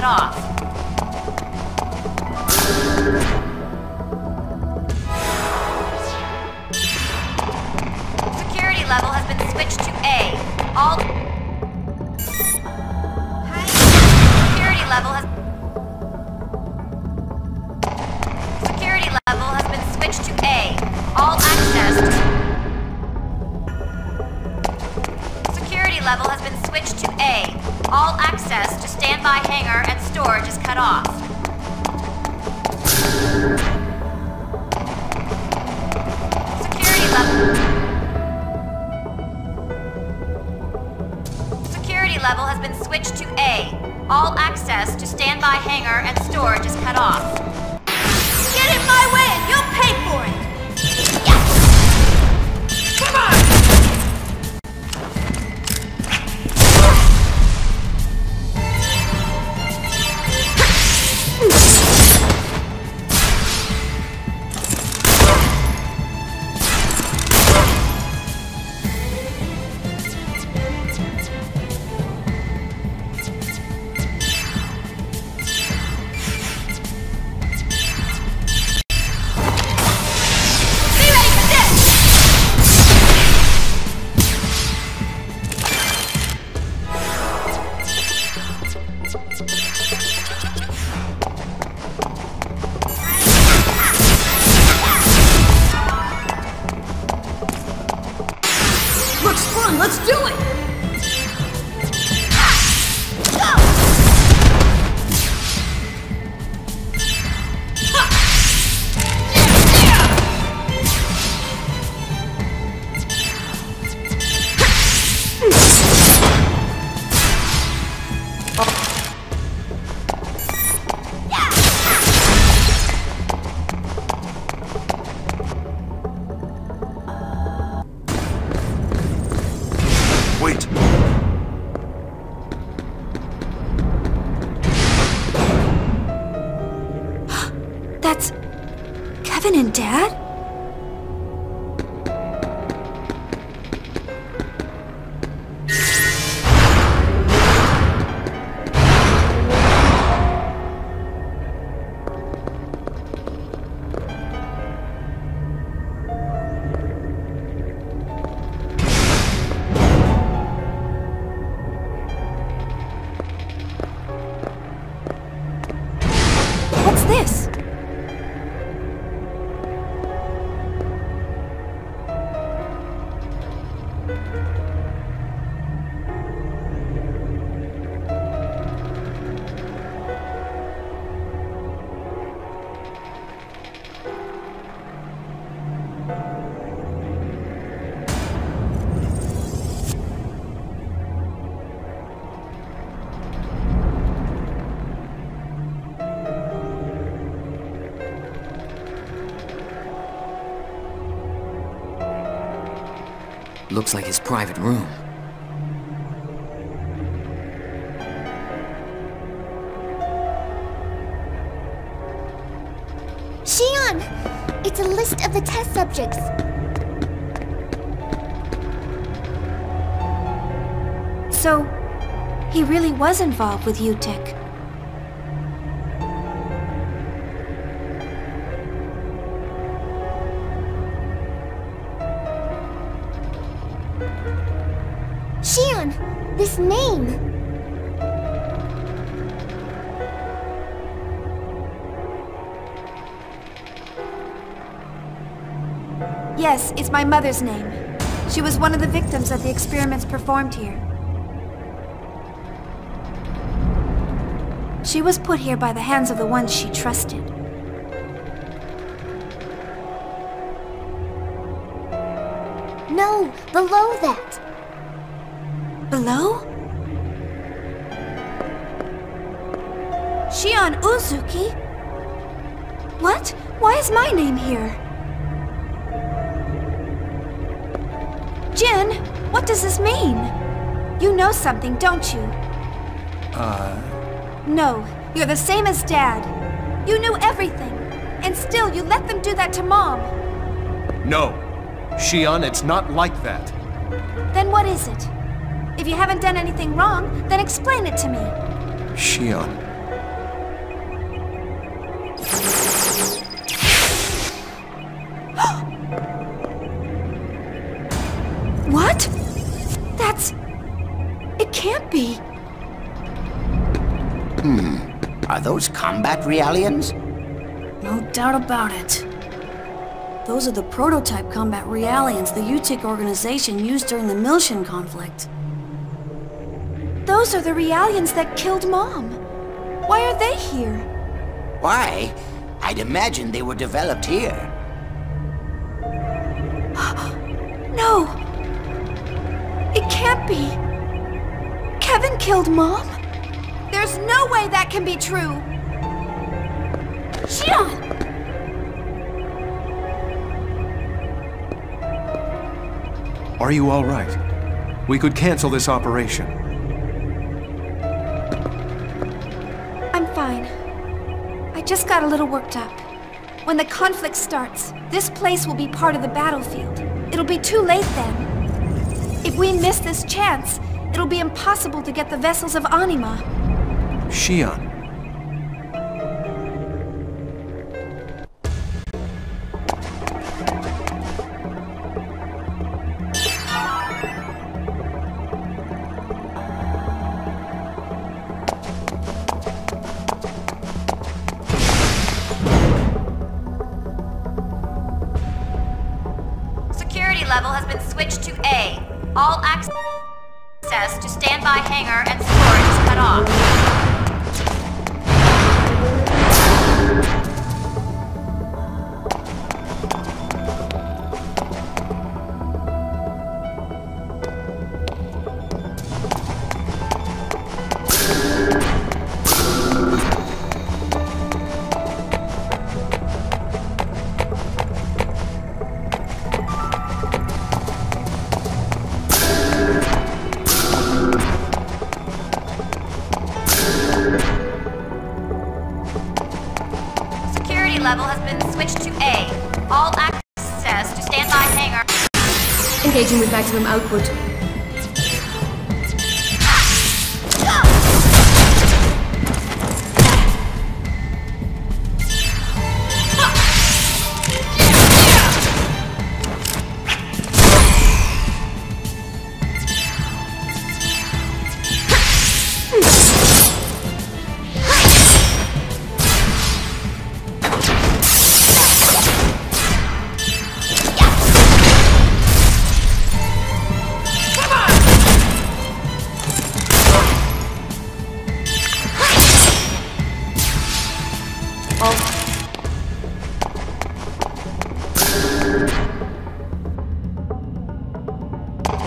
off. Security level has been switched to A. All security level has been switched to A. All access to security level has been switched to A. All access to standby hangar and storage is cut off. Security level has been switched to A. All access to standby hangar and storage is cut off. Get in my way and you'll pay for it! Yes! Come on! Let's do it! Wait. That's Kevin and Dad? What's this? Looks like his private room. Xion! It's a list of the test subjects. So, he really was involved with UTIC. Xion! This name! Yes, it's my mother's name. She was one of the victims of the experiments performed here. She was put here by the hands of the ones she trusted. No, below that. Below? Xion Uzuki? What? Why is my name here? Jin, what does this mean? You know something, don't you? No, you're the same as Dad. You knew everything, and still you let them do that to Mom. No. Xion, it's not like that. Then what is it? If you haven't done anything wrong, then explain it to me. Xion, Are those combat realians? No doubt about it. Those are the prototype combat realians the UTIC organization used during the Milshan conflict. Those are the realians that killed Mom. Why are they here? Why? I'd imagine they were developed here. No! It can't be! Kevin killed Mom? There's no way that can be true! Xion! Are you all right? We could cancel this operation. I'm fine. I just got a little worked up. When the conflict starts, this place will be part of the battlefield. It'll be too late then. If we miss this chance, it'll be impossible to get the vessels of Anima. Xion. Security level has been switched to A. All access to standby hangar and storage is cut off. Level has been switched to A. All access to standby hangar. Engaging with maximum output.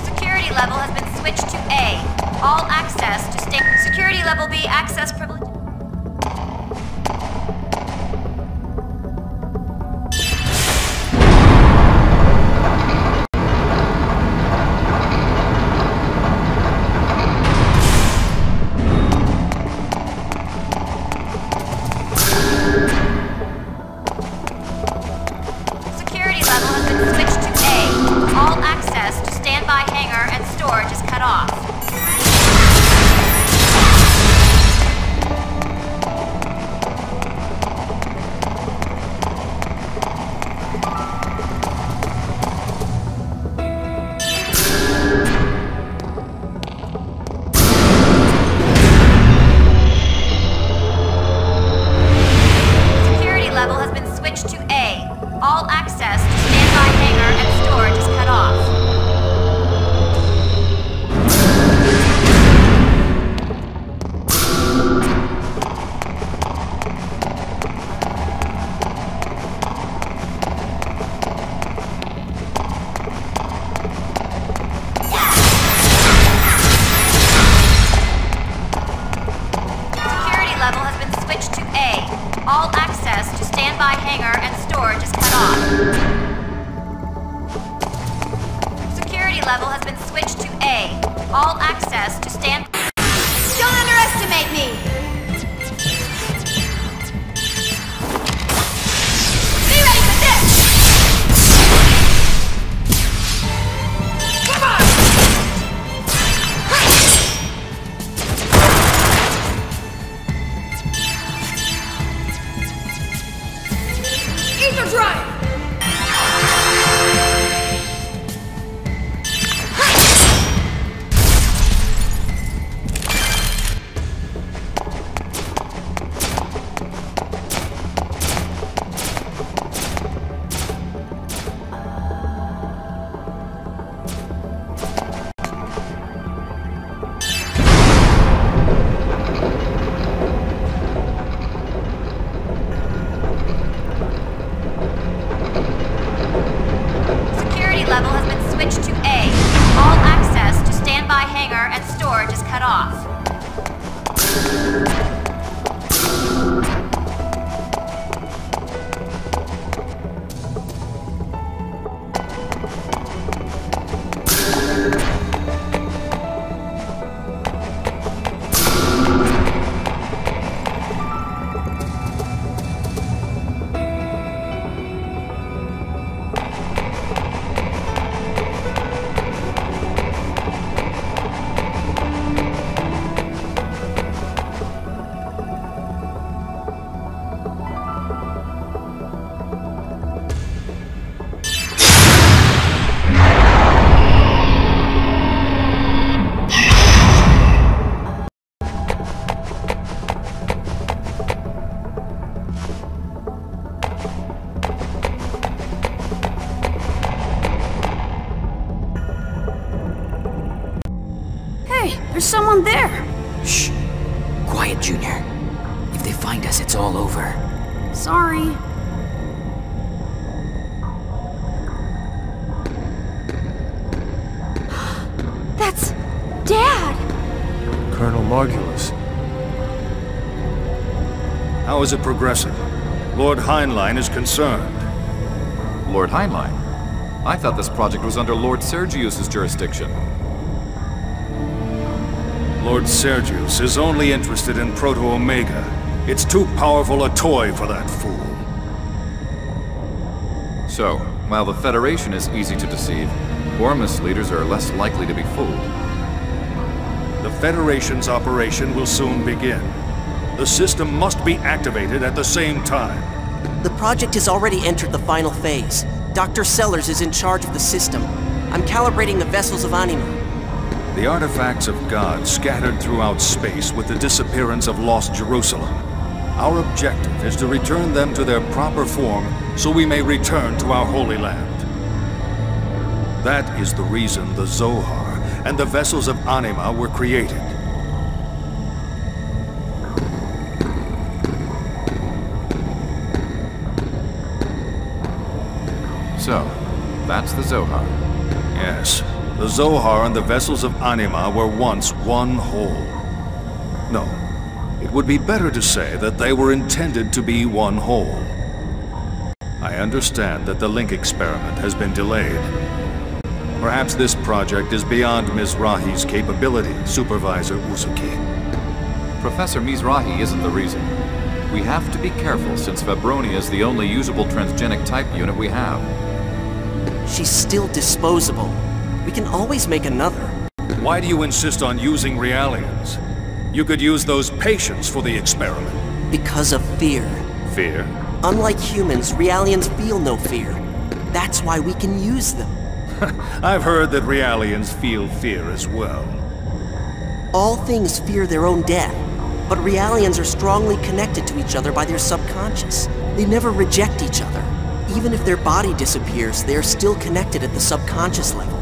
Security level has been switched to A. All access to security level B access privilege. Security level has been switched to A. All access to standby hangar and storage is cut off. Security level has been switched to A. All access to standby hangar and storage is cut off. Security level has been switched to A. All access to standby hangar and storage is cut off. Security level has been switched to A. All access to stand. Don't underestimate me! Be ready for this! Come on! Ether drive! Junior. If they find us, it's all over. Sorry. That's... Dad! Colonel Margulis. How is it progressing? Lord Heinlein is concerned. Lord Heinlein? I thought this project was under Lord Sergius's jurisdiction. Lord Sergius is only interested in Proto-Omega. It's too powerful a toy for that fool. So, while the Federation is easy to deceive, Ormus leaders are less likely to be fooled. The Federation's operation will soon begin. The system must be activated at the same time. The project has already entered the final phase. Dr. Sellers is in charge of the system. I'm calibrating the vessels of Anima. The artifacts of God scattered throughout space with the disappearance of lost Jerusalem. Our objective is to return them to their proper form so we may return to our Holy Land. That is the reason the Zohar and the vessels of Anima were created. So, that's the Zohar. Yes, the Zohar and the vessels of Anima were once one whole. No, it would be better to say that they were intended to be one whole. I understand that the link experiment has been delayed. Perhaps this project is beyond Mizrahi's capability, Supervisor Uzuki. Professor Mizrahi isn't the reason. We have to be careful since Febronia is the only usable transgenic type unit we have. She's still disposable. We can always make another. Why do you insist on using Realians? You could use those patients for the experiment. Because of fear. Fear? Unlike humans, Realians feel no fear. That's why we can use them. I've heard that Realians feel fear as well. All things fear their own death, but Realians are strongly connected to each other by their subconscious. They never reject each other. Even if their body disappears, they are still connected at the subconscious level.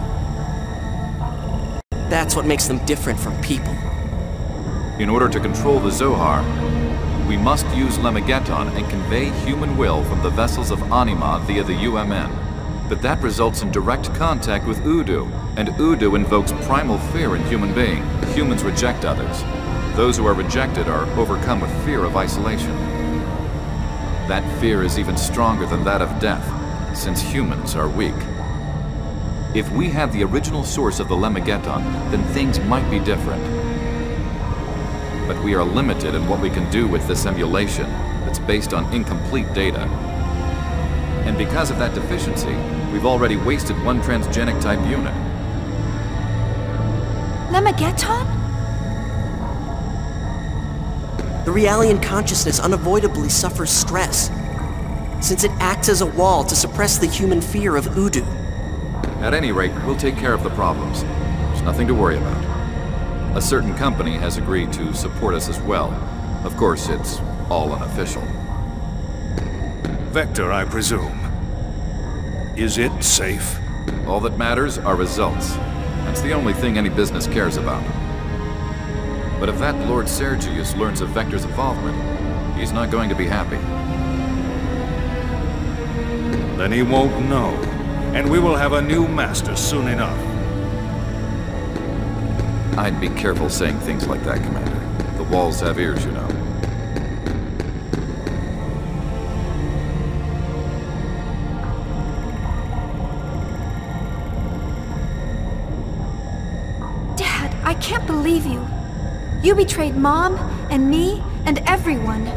That's what makes them different from people. In order to control the Zohar, we must use Lemageton and convey human will from the vessels of Anima via the UMN. But that results in direct contact with Udu, and Udu invokes primal fear in human being. Humans reject others. Those who are rejected are overcome with fear of isolation. That fear is even stronger than that of death, since humans are weak. If we had the original source of the Lemageton, then things might be different. But we are limited in what we can do with this emulation that's based on incomplete data. And because of that deficiency, we've already wasted one transgenic type unit. Lemageton? The Realian consciousness unavoidably suffers stress, since it acts as a wall to suppress the human fear of Udu. At any rate, we'll take care of the problems. There's nothing to worry about. A certain company has agreed to support us as well. Of course, it's all unofficial. Vector, I presume. Is it safe? All that matters are results. That's the only thing any business cares about. But if that Lord Sergius learns of Vector's involvement, he's not going to be happy. Then he won't know, and we will have a new master soon enough. I'd be careful saying things like that, Commander. The walls have ears, you know. Dad, I can't believe you. You betrayed Mom, and me, and everyone.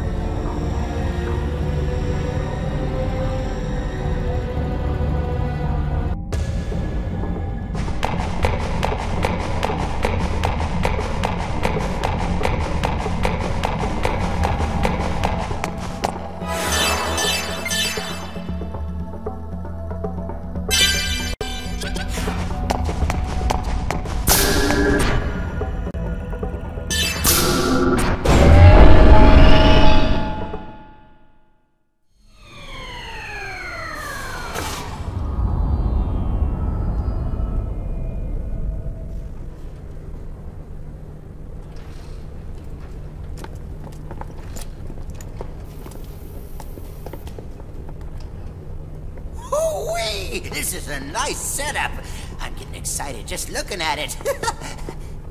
Woo-wee! This is a nice setup. I'm getting excited just looking at it.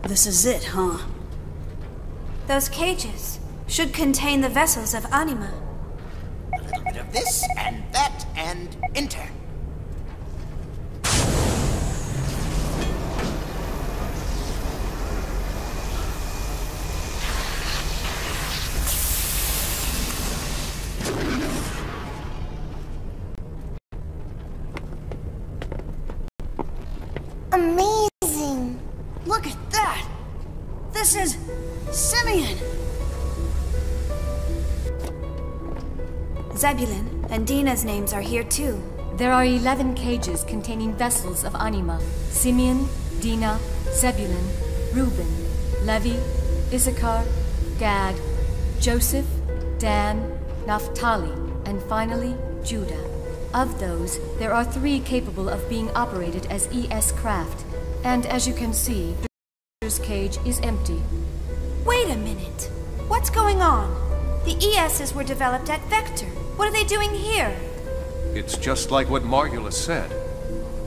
This is it, huh? Those cages should contain the vessels of Anima. A little bit of this and that and enter. Amazing. Look at that! This is... Simeon! Zebulon and Dina's names are here too. There are 11 cages containing vessels of Anima. Simeon, Dina, Zebulon, Reuben, Levi, Issachar, Gad, Joseph, Dan, Naphtali, and finally, Judah. Of those, there are 3 capable of being operated as ES craft. And as you can see, the cage is empty. Wait a minute. What's going on? The ESs were developed at Vector. What are they doing here? It's just like what Margulis said.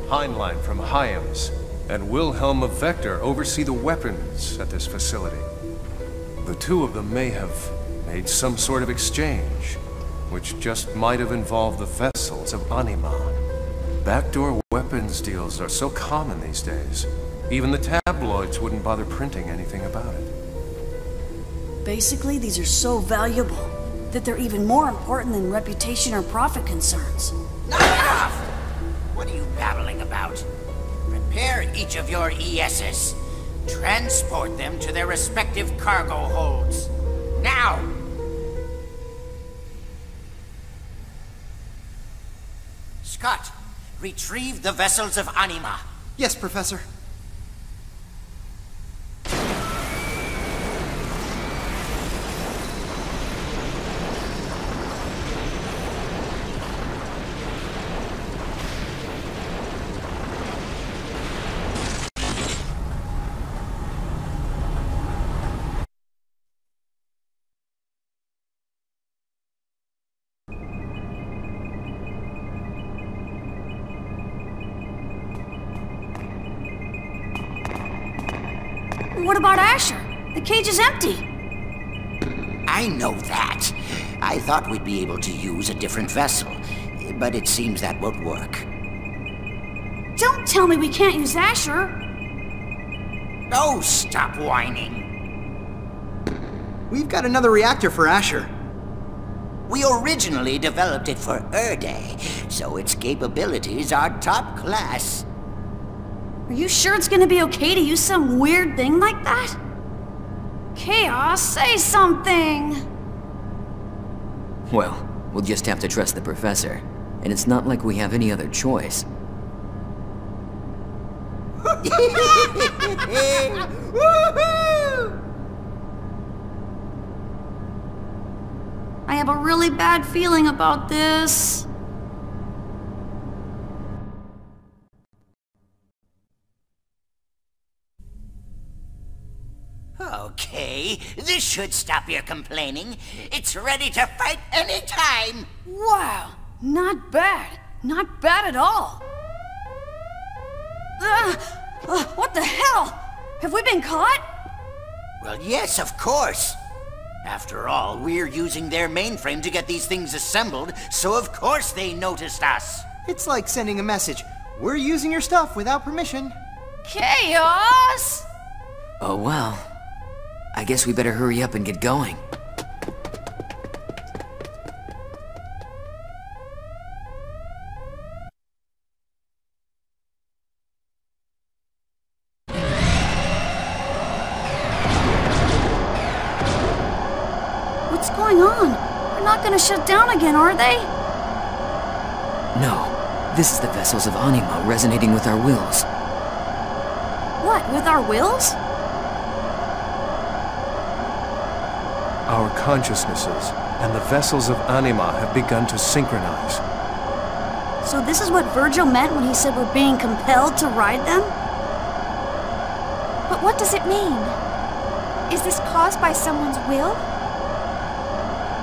Heinlein from Hyams and Wilhelm of Vector oversee the weapons at this facility. The two of them may have made some sort of exchange, which just might have involved the vessels of Anima. Backdoor weapons deals are so common these days. Even the tabloids wouldn't bother printing anything about it. Basically, these are so valuable that they're even more important than reputation or profit concerns. Knock it off! What are you babbling about? Prepare each of your ESs. Transport them to their respective cargo holds. Now! Scott, retrieve the vessels of Anima. Yes, Professor. What about Asher? The cage is empty. I know that. I thought we'd be able to use a different vessel, but it seems that won't work. Don't tell me we can't use Asher. Oh, stop whining. We've got another reactor for Asher. We originally developed it for Erde, so its capabilities are top class. Are you sure it's gonna be okay to use some weird thing like that? Chaos, say something! Well, we'll just have to trust the professor. And it's not like we have any other choice. I have a really bad feeling about this. Okay, this should stop your complaining. It's ready to fight anytime. Wow, not bad. Not bad at all. What the hell? Have we been caught? Well, yes, of course. After all, we're using their mainframe to get these things assembled, so of course they noticed us. It's like sending a message. We're using your stuff without permission. Chaos! Oh well. I guess we better hurry up and get going. What's going on? They're not gonna shut down again, are they? No. This is the vessels of Anima resonating with our wills. What, with our wills? Our consciousnesses and the vessels of Anima have begun to synchronize. So this is what Virgil meant when he said we're being compelled to ride them? But what does it mean? Is this caused by someone's will?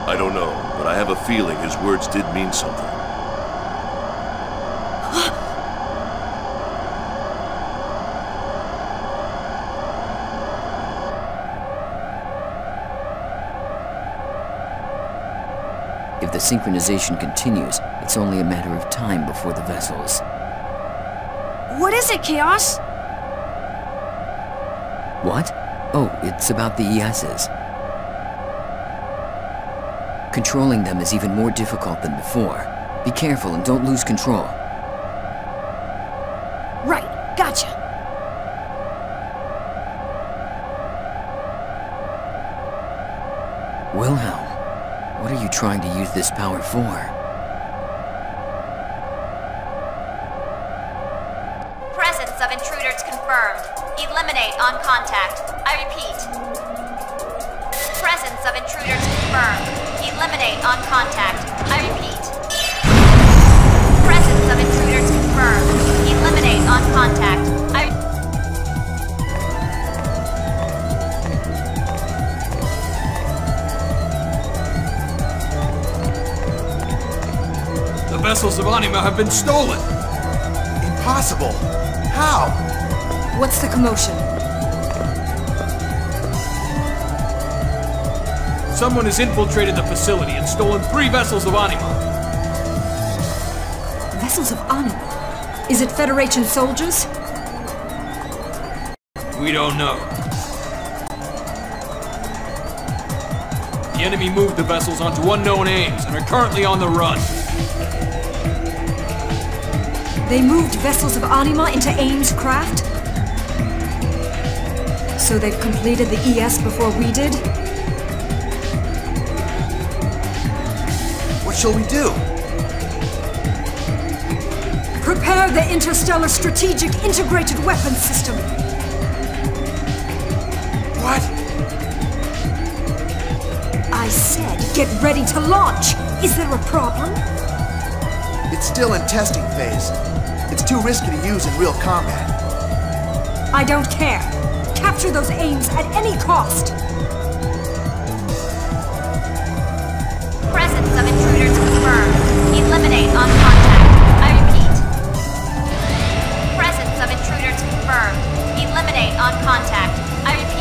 I don't know, but I have a feeling his words did mean something. If the synchronization continues, it's only a matter of time before the vessels... What is it, Chaos? What? Oh, it's about the ESs. Controlling them is even more difficult than before. Be careful and don't lose control. Right, gotcha. Wilhelm, what are you trying to use this power for? Presence of intruders confirmed. Eliminate on contact. I repeat. Presence of intruders confirmed. Eliminate on contact. I repeat. Presence of intruders confirmed. Eliminate on contact. The vessels of Anima have been stolen! Impossible! How? What's the commotion? Someone has infiltrated the facility and stolen 3 vessels of Anima. Vessels of Anima? Is it Federation soldiers? We don't know. The enemy moved the vessels onto unknown aims and are currently on the run. They moved vessels of Anima into Ames craft? So they've completed the ES before we did? What shall we do? Prepare the Interstellar Strategic Integrated Weapons System! What? I said, get ready to launch! Is there a problem? It's still in testing phase. It's too risky to use in real combat. I don't care. Capture those aims at any cost! Presence of intruders confirmed. Eliminate on contact. I repeat. Presence of intruders confirmed. Eliminate on contact. I repeat.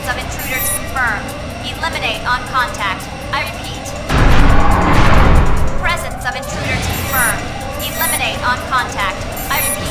Presence of intruders confirmed. Eliminate on contact. I repeat. Presence of intruders confirmed. Eliminate on contact. I repeat.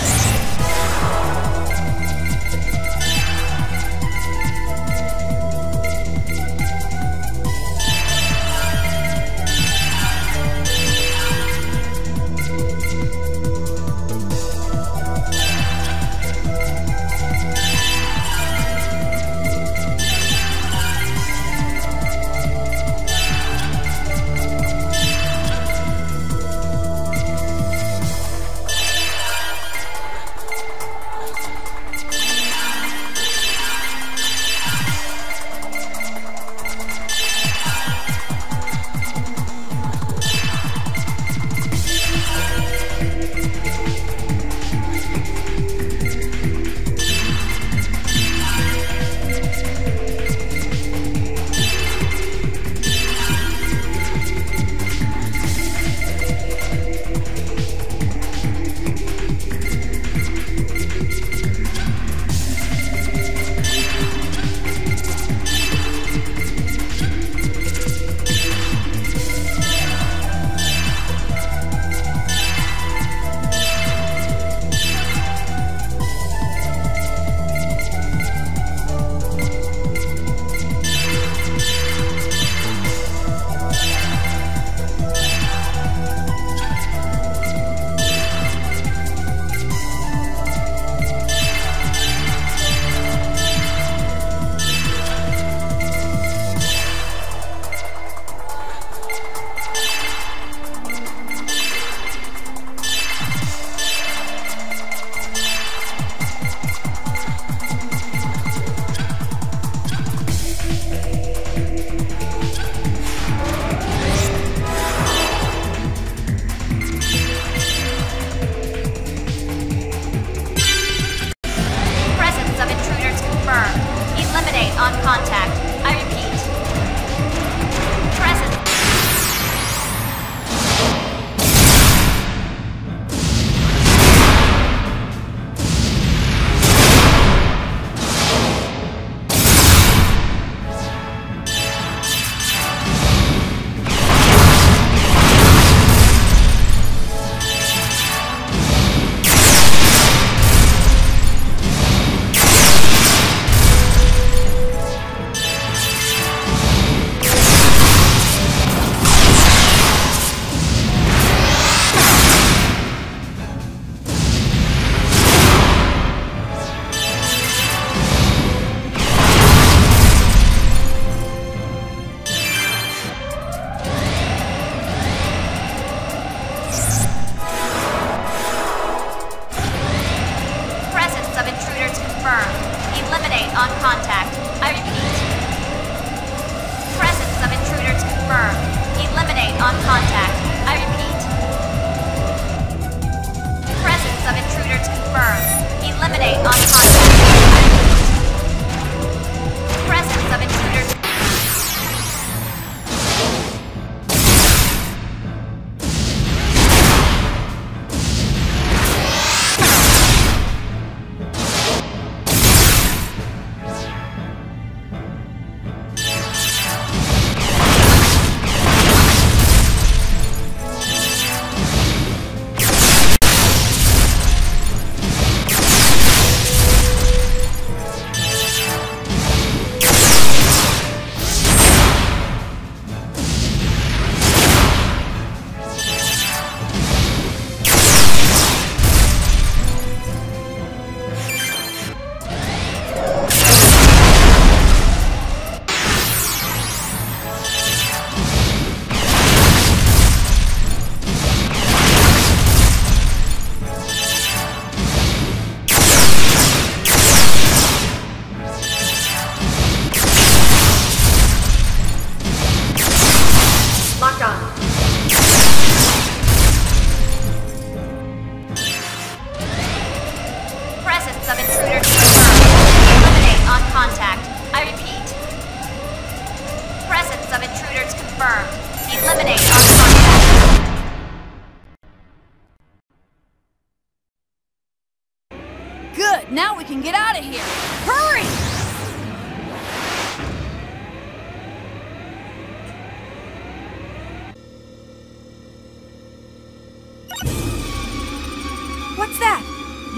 Good, now we can get out of here. Hurry!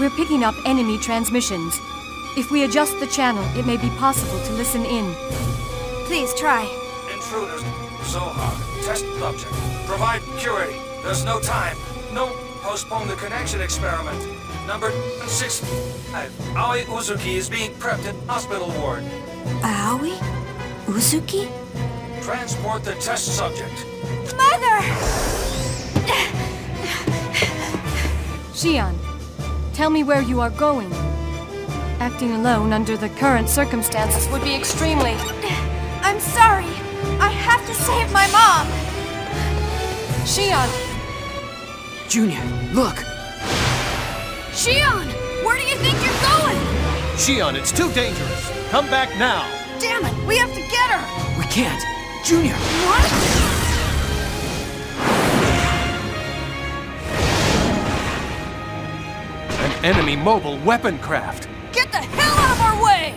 We're picking up enemy transmissions. If we adjust the channel, it may be possible to listen in. Please try. Intruders. Zohar. Test subject. Provide security. There's no time. No. Postpone the connection experiment. Number 6. Aoi Uzuki is being prepped in hospital ward. Aoi? Uzuki? Transport the test subject. Mother! Xian, tell me where you are going. Acting alone under the current circumstances would be extremely... I'm sorry. I have to save my mom. Xian! Junior, look! Xian! Where do you think you're going? Xian, it's too dangerous. Come back now. Damn it, we have to get her! We can't! Junior! What? An enemy mobile weapon craft. Get the hell out of our way!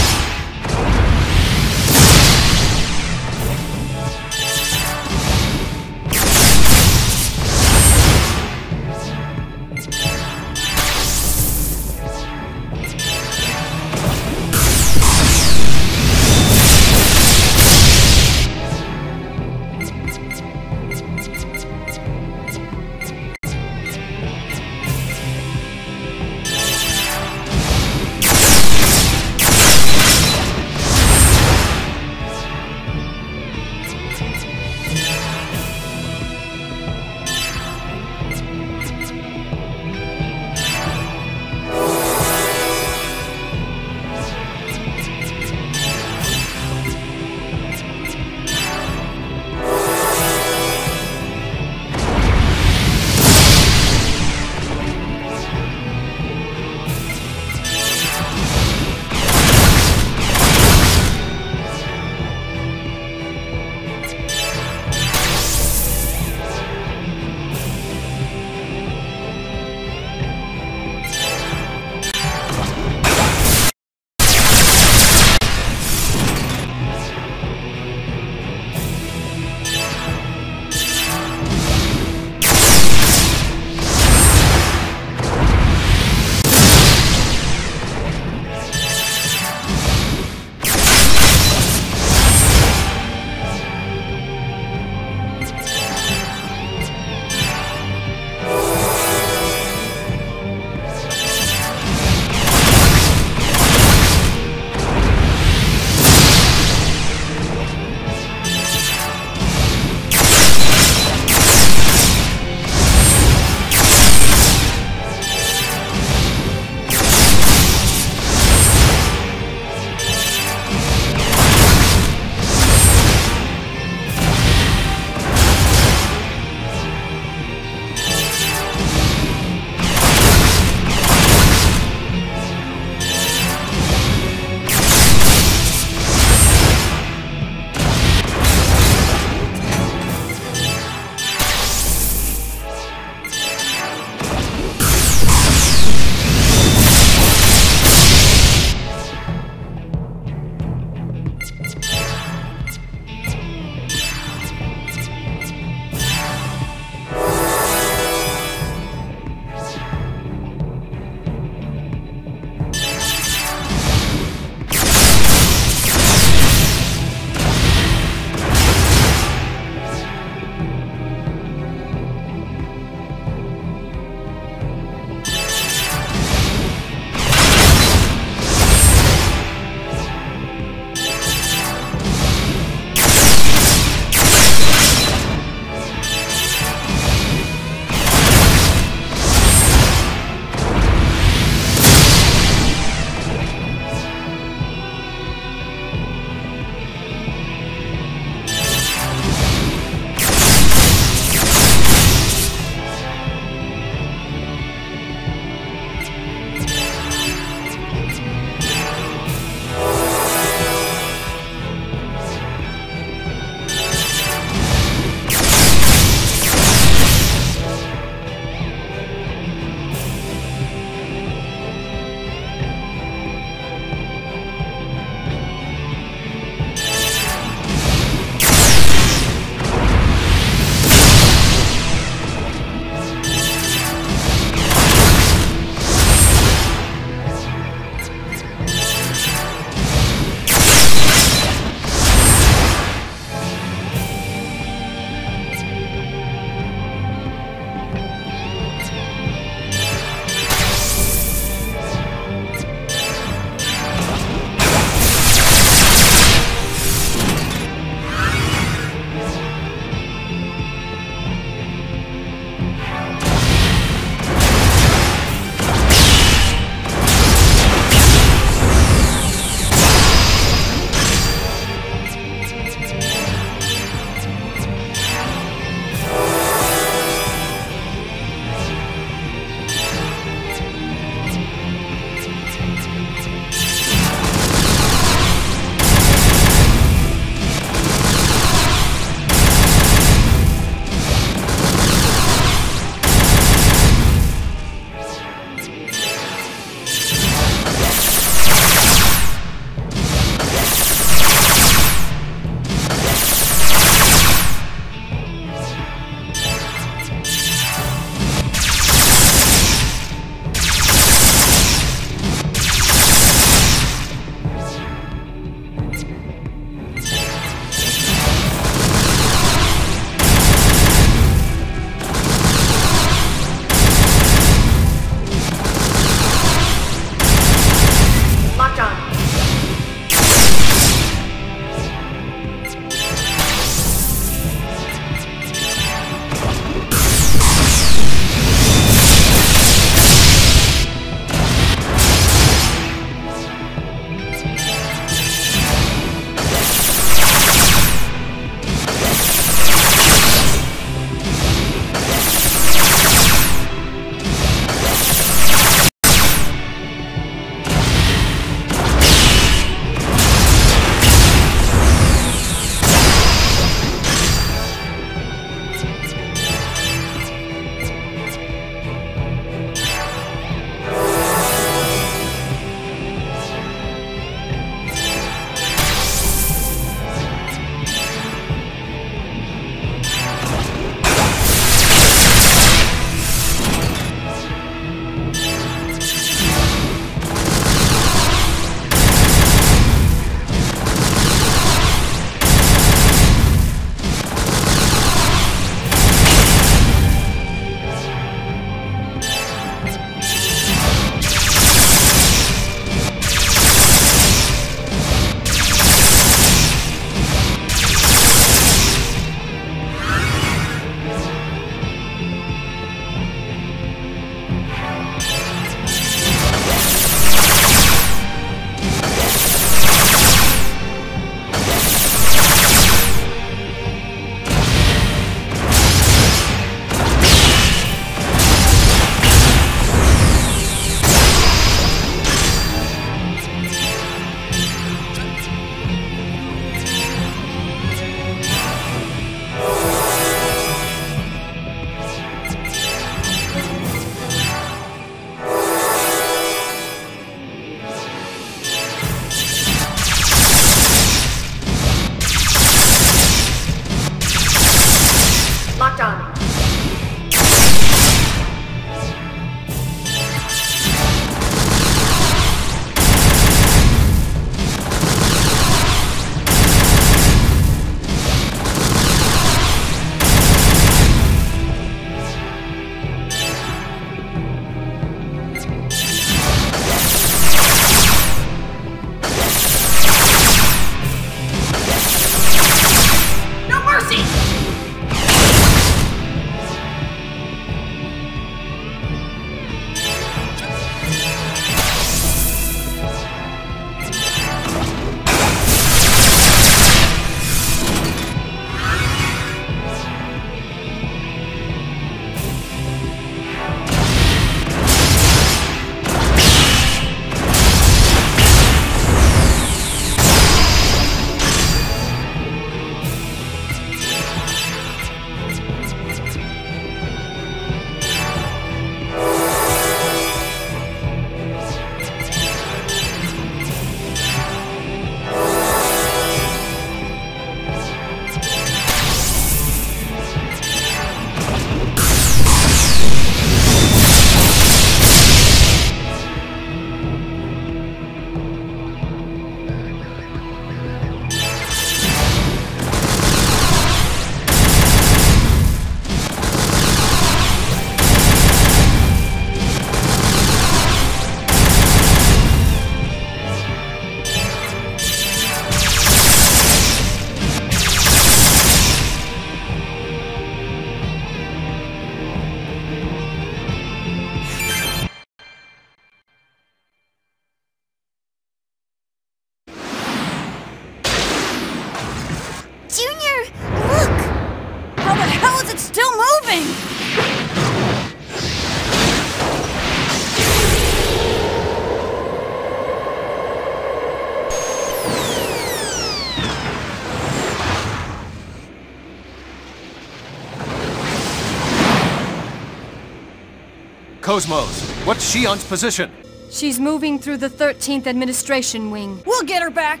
Cosmos, what's Shion's position? She's moving through the 13th Administration Wing. We'll get her back!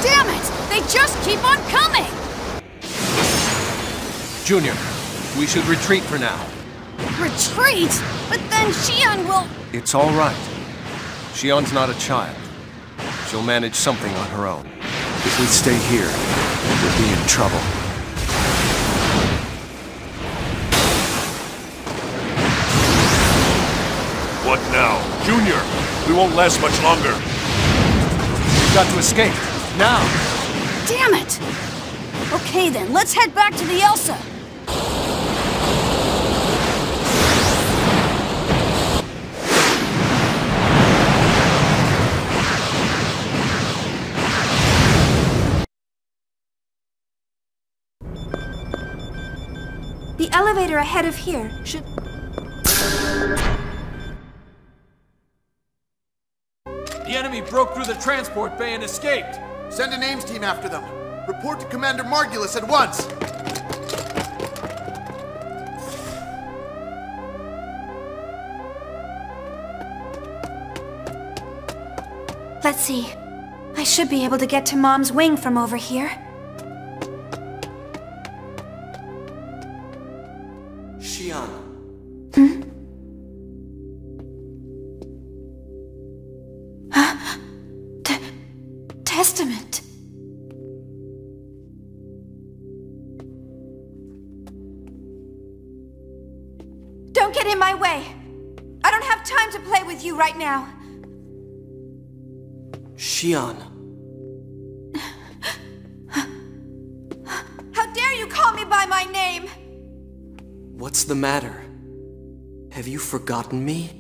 Damn it! They just keep on coming! Junior, we should retreat for now. Retreat? But then Shion will... It's all right. Shion's not a child. She'll manage something on her own. If we stay here, we'll be in trouble. What now? Junior, we won't last much longer. We've got to escape, now! Damn it! Okay then, let's head back to the Elsa. The elevator ahead of here should... The enemy broke through the transport bay and escaped. Send a names team after them. Report to Commander Margulis at once. Let's see. I should be able to get to Mom's wing from over here. Shion. Testament. Don't get in my way. I don't have time to play with you right now. Shion. How dare you call me by my name? What's the matter? Have you forgotten me?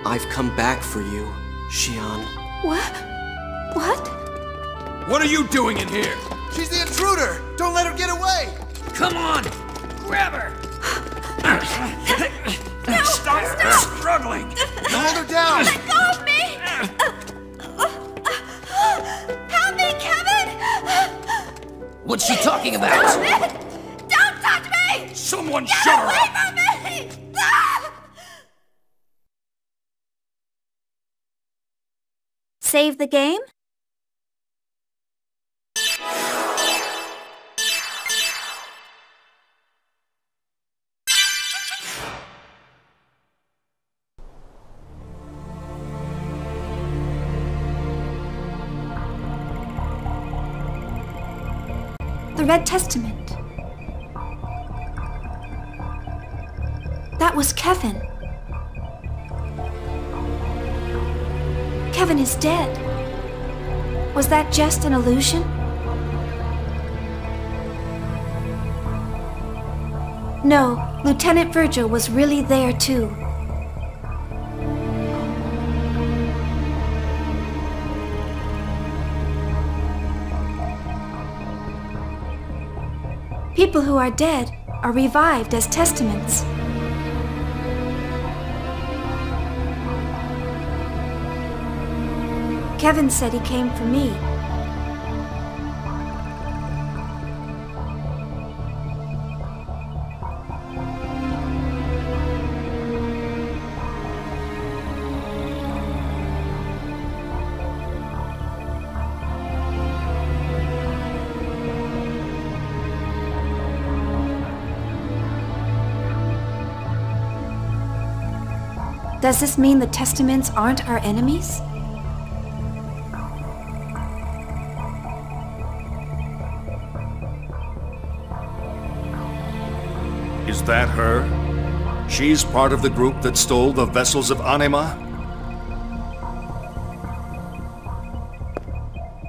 I've come back for you, Shion. What? What? What are you doing in here? She's the intruder! Don't let her get away! Come on! Grab her! No! Stop! Struggling! Hold her down! Let go of me! Help me, Kevin! What's she talking about? Stop it! Don't touch me! Someone Get shut her away up! from me! Ah! Save the game? The Red Testament. That was Kevin. Kevin is dead. Was that just an illusion? No, Lieutenant Virgil was really there too. People who are dead are revived as testaments. Kevin said he came for me. Does this mean the Testaments aren't our enemies? Is that her? She's part of the group that stole the vessels of Anima?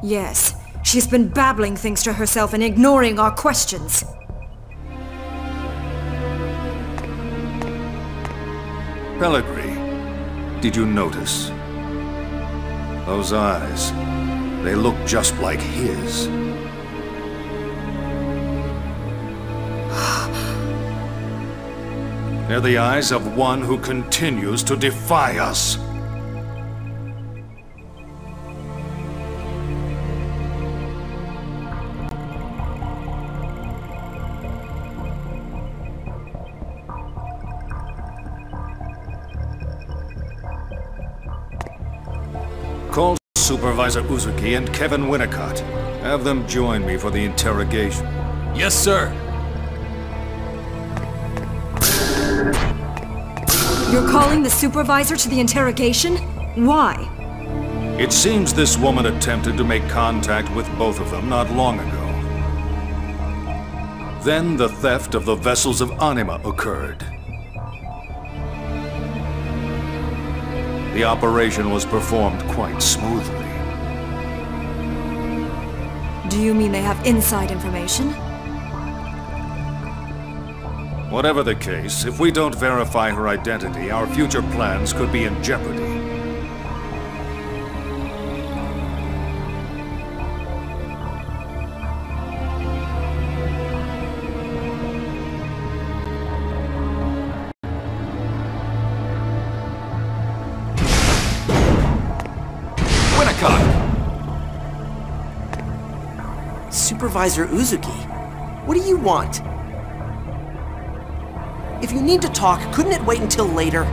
Yes. She's been babbling things to herself and ignoring our questions. Pellegrini, Did you notice? Those eyes, they look just like his. They're the eyes of one who continues to defy us. Call Supervisor Uzuki and Kevin Winnicott. Have them join me for the interrogation. Yes, sir. You're calling the supervisor to the interrogation? Why? It seems this woman attempted to make contact with both of them not long ago. Then the theft of the vessels of Anima occurred. The operation was performed quite smoothly. Do you mean they have inside information? Whatever the case, if we don't verify her identity, our future plans could be in jeopardy. Supervisor Uzuki, what do you want? If you need to talk, couldn't it wait until later?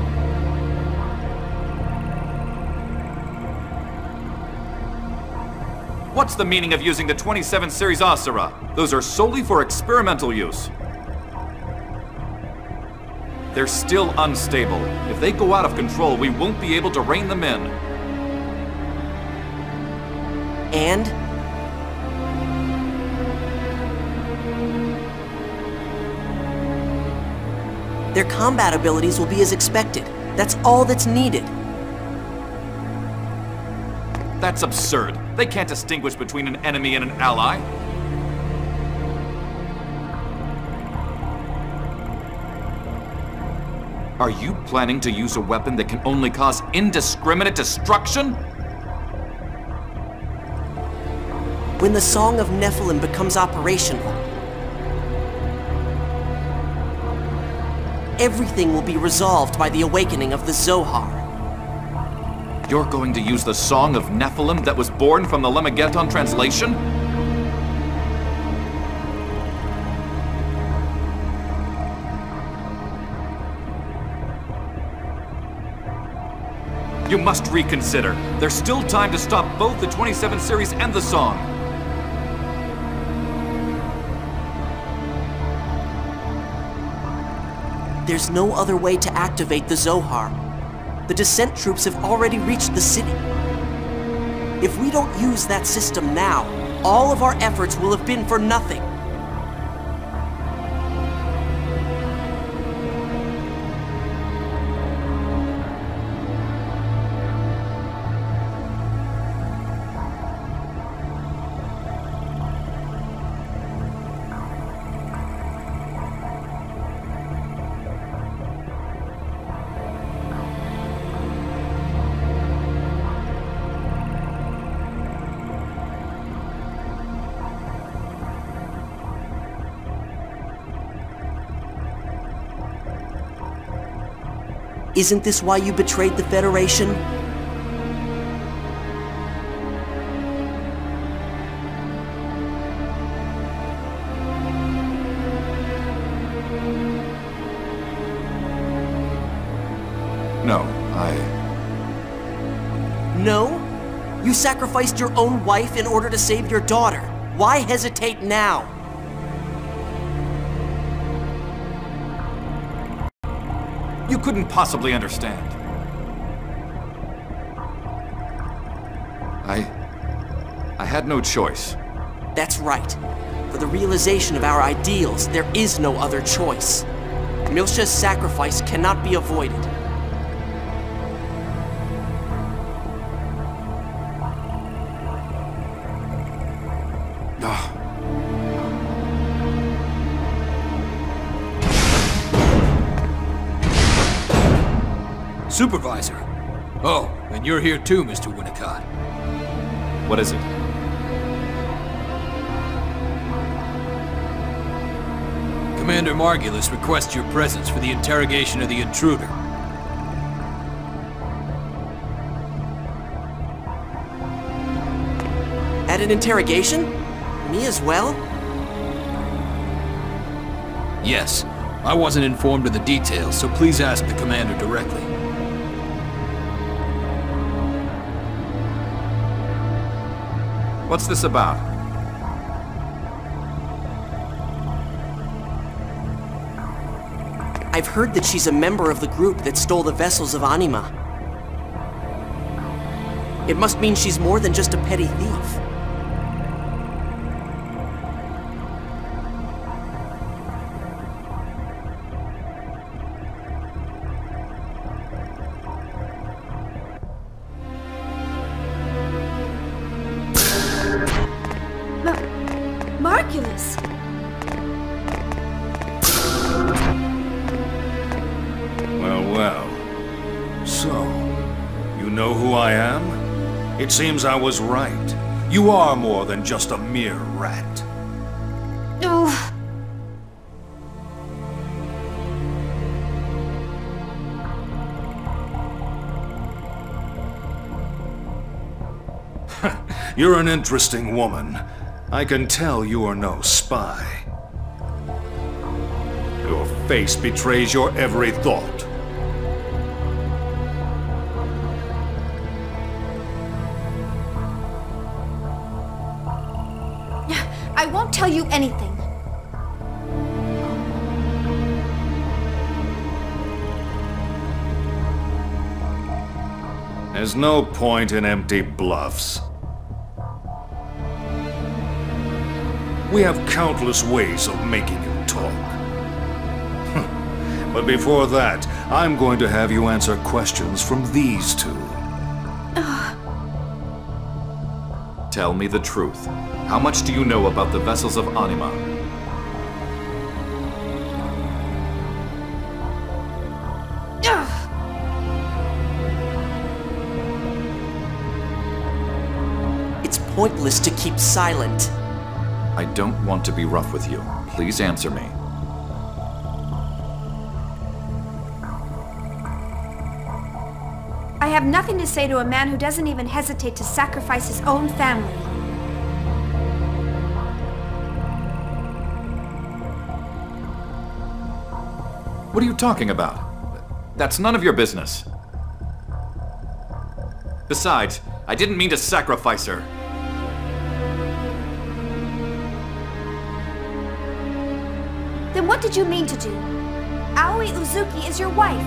What's the meaning of using the 27 series Asura? Those are solely for experimental use. They're still unstable. If they go out of control, we won't be able to rein them in. And? Their combat abilities will be as expected. That's all that's needed. That's absurd. They can't distinguish between an enemy and an ally. Are you planning to use a weapon that can only cause indiscriminate destruction? When the Song of Nephilim becomes operational, everything will be resolved by the awakening of the Zohar. You're going to use the Song of Nephilim that was born from the Lemmageddon translation? You must reconsider. There's still time to stop both the 27 series and the song. There's no other way to activate the Zohar. The Descent troops have already reached the city. If we don't use that system now, all of our efforts will have been for nothing. Isn't this why you betrayed the Federation? No, No? You sacrificed your own wife in order to save your daughter. Why hesitate now? You couldn't possibly understand. I had no choice. That's right. For the realization of our ideals, there is no other choice. Milsha's sacrifice cannot be avoided. Supervisor, Oh, and you're here too, Mr. Winnicott. What is it? Commander Margulis requests your presence for the interrogation of the intruder. At an interrogation? Me as well? Yes. I wasn't informed of the details, so please ask the commander directly. What's this about? I've heard that she's a member of the group that stole the vessels of Anima. It must mean she's more than just a petty thief. Margulis! Well. So, you know who I am? It seems I was right. You are more than just a mere rat. Oh. You're an interesting woman. I can tell you are no spy. Your face betrays your every thought. I won't tell you anything. There's no point in empty bluffs. We have countless ways of making you talk. But before that, I'm going to have you answer questions from these two. Tell me the truth. How much do you know about the vessels of Anima? It's pointless to keep silent. I don't want to be rough with you. Please answer me. I have nothing to say to a man who doesn't even hesitate to sacrifice his own family. What are you talking about? That's none of your business. Besides, I didn't mean to sacrifice her. Then what did you mean to do? Aoi Uzuki is your wife.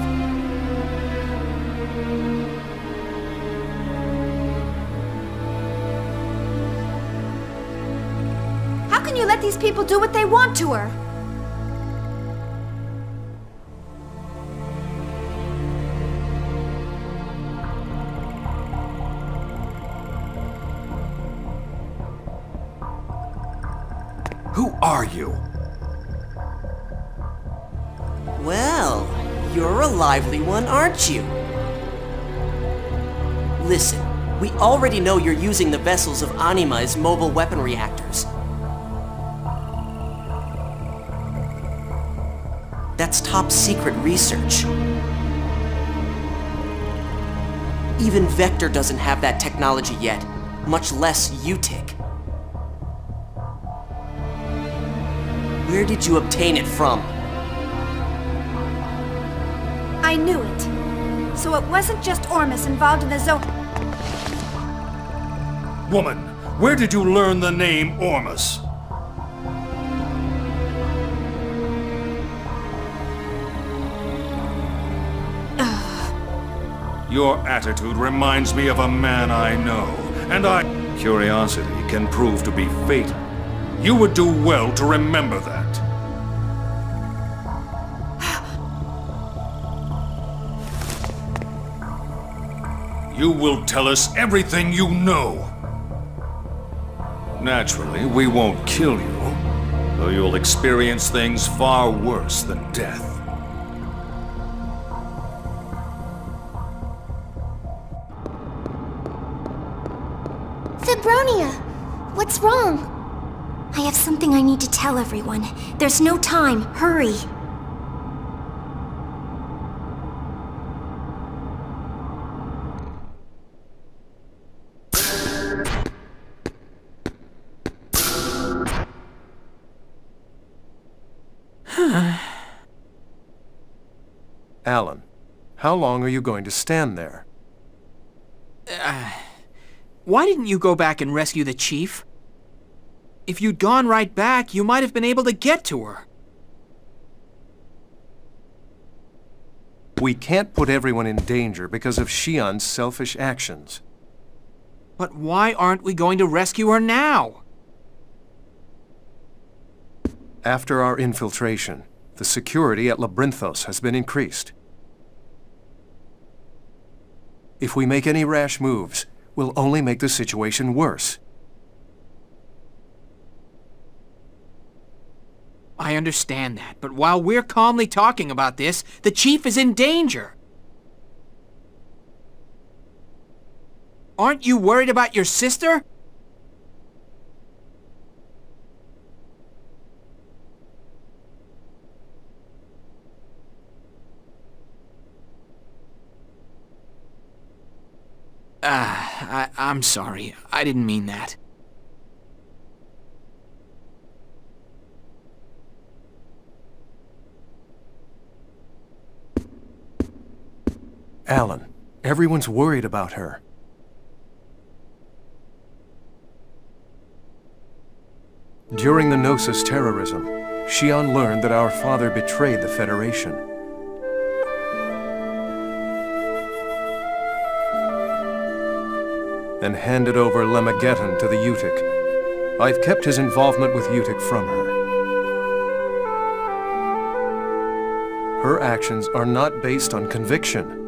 How can you let these people do what they want to her? Who are you? Well, you're a lively one, aren't you? Listen, we already know you're using the vessels of Anima as mobile weapon reactors. That's top secret research. Even Vector doesn't have that technology yet, much less UTIC. Where did you obtain it from? I knew it. So it wasn't just Ormus involved in the Woman, where did you learn the name Ormus? Your attitude reminds me of a man I know, and curiosity can prove to be fatal. You would do well to remember that. You will tell us everything you know. Naturally, we won't kill you, though you'll experience things far worse than death. What's wrong? I have something I need to tell everyone. There's no time. Hurry. Alan, how long are you going to stand there? Why didn't you go back and rescue the chief? If you'd gone right back, you might have been able to get to her. We can't put everyone in danger because of Shion's selfish actions. But why aren't we going to rescue her now? After our infiltration, the security at Labyrinthos has been increased. If we make any rash moves, we'll only make the situation worse. I understand that, but while we're calmly talking about this, the chief is in danger. Aren't you worried about your sister? I'm sorry. I didn't mean that. Alan, everyone's worried about her. During the Gnosis terrorism, Shion learned that our father betrayed the Federation. And handed over Lemageddon to the Utic. I've kept his involvement with Utic from her. Her actions are not based on conviction.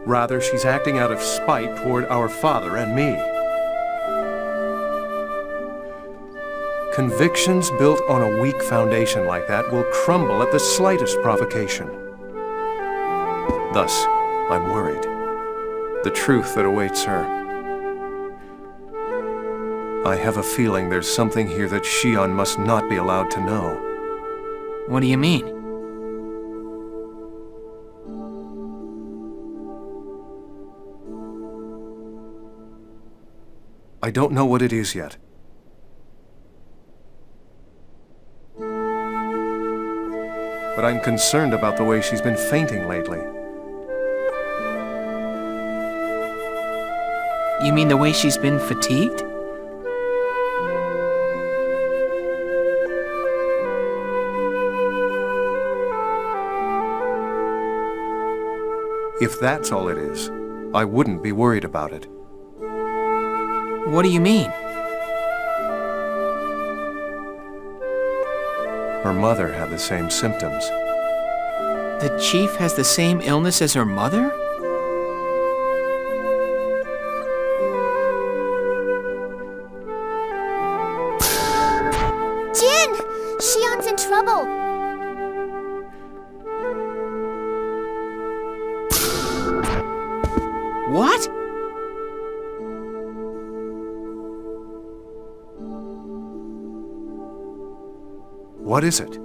Rather, she's acting out of spite toward our father and me. Convictions built on a weak foundation like that will crumble at the slightest provocation. Thus, I'm worried. The truth that awaits her. I have a feeling there's something here that Shion must not be allowed to know. What do you mean? I don't know what it is yet. But I'm concerned about the way she's been fainting lately. You mean the way she's been fatigued? If that's all it is, I wouldn't be worried about it. What do you mean? Her mother had the same symptoms. The chief has the same illness as her mother? Jin! Shion's in trouble! What? What is it?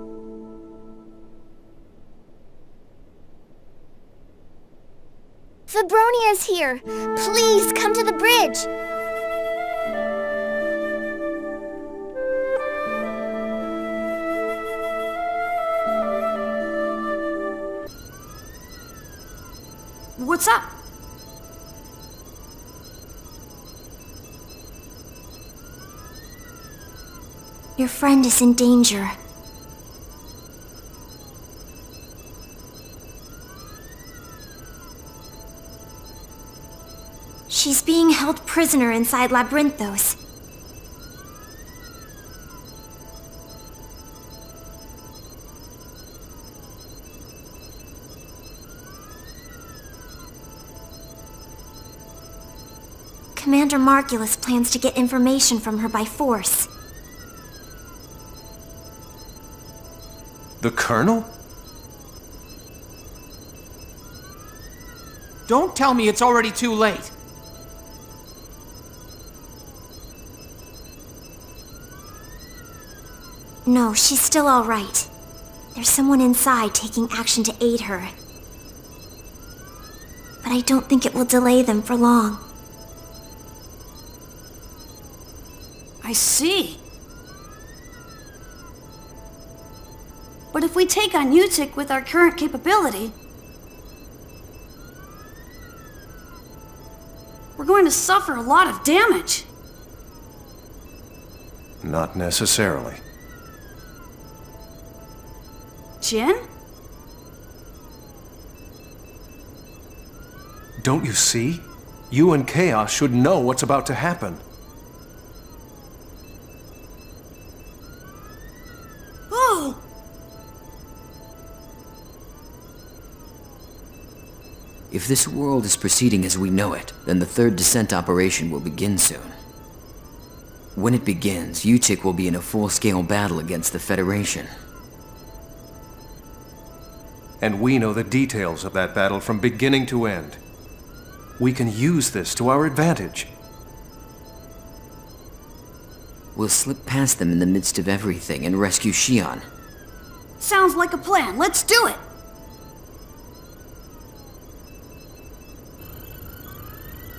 Febronia's here! Please, come to the bridge! What's up? Your friend is in danger. She's being held prisoner inside Labyrinthos. Commander Margulis plans to get information from her by force. The Colonel? Don't tell me it's already too late. No, she's still all right. There's someone inside taking action to aid her. But I don't think it will delay them for long. I see. But if we take on UTIC with our current capability, we're going to suffer a lot of damage. Not necessarily. Jin? Don't you see? You and Chaos should know what's about to happen. Oh! If this world is proceeding as we know it, then the third descent operation will begin soon. When it begins, UTIC will be in a full-scale battle against the Federation. And we know the details of that battle from beginning to end. We can use this to our advantage. We'll slip past them in the midst of everything and rescue Xion. Sounds like a plan. Let's do it!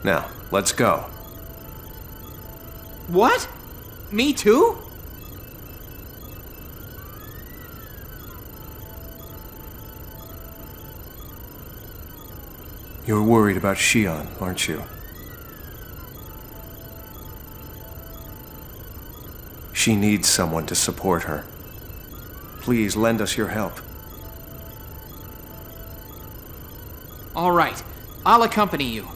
Now, let's go. What? Me too? You're worried about Xion, aren't you? She needs someone to support her. Please lend us your help. All right, I'll accompany you.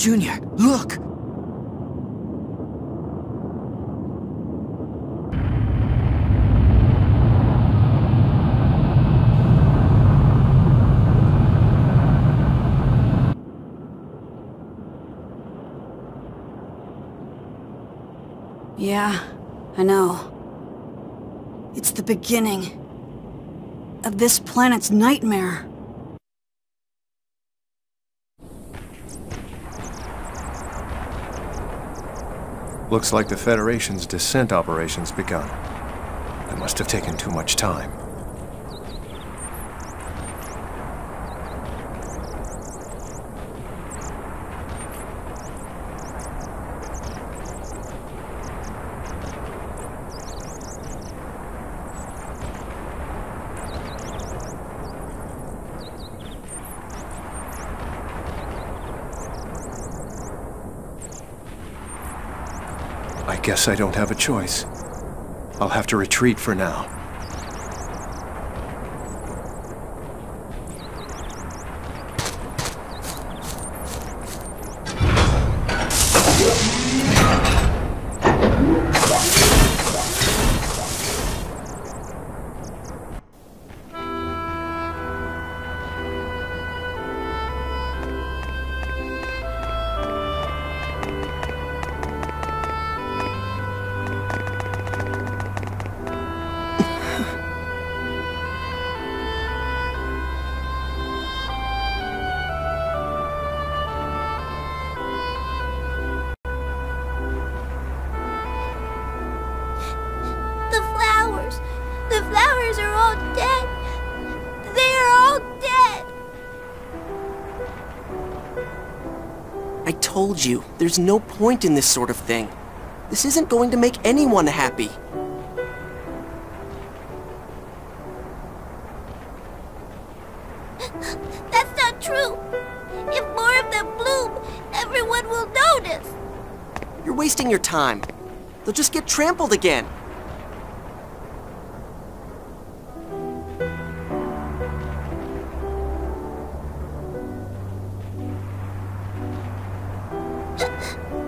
Junior, look! Yeah, I know. It's the beginning of this planet's nightmare. Looks like the Federation's descent operation's begun. It must have taken too much time. I guess I don't have a choice. I'll have to retreat for now. The flowers are all dead. They are all dead. I told you, there's no point in this sort of thing. This isn't going to make anyone happy. That's not true. If more of them bloom, everyone will notice. You're wasting your time. They'll just get trampled again.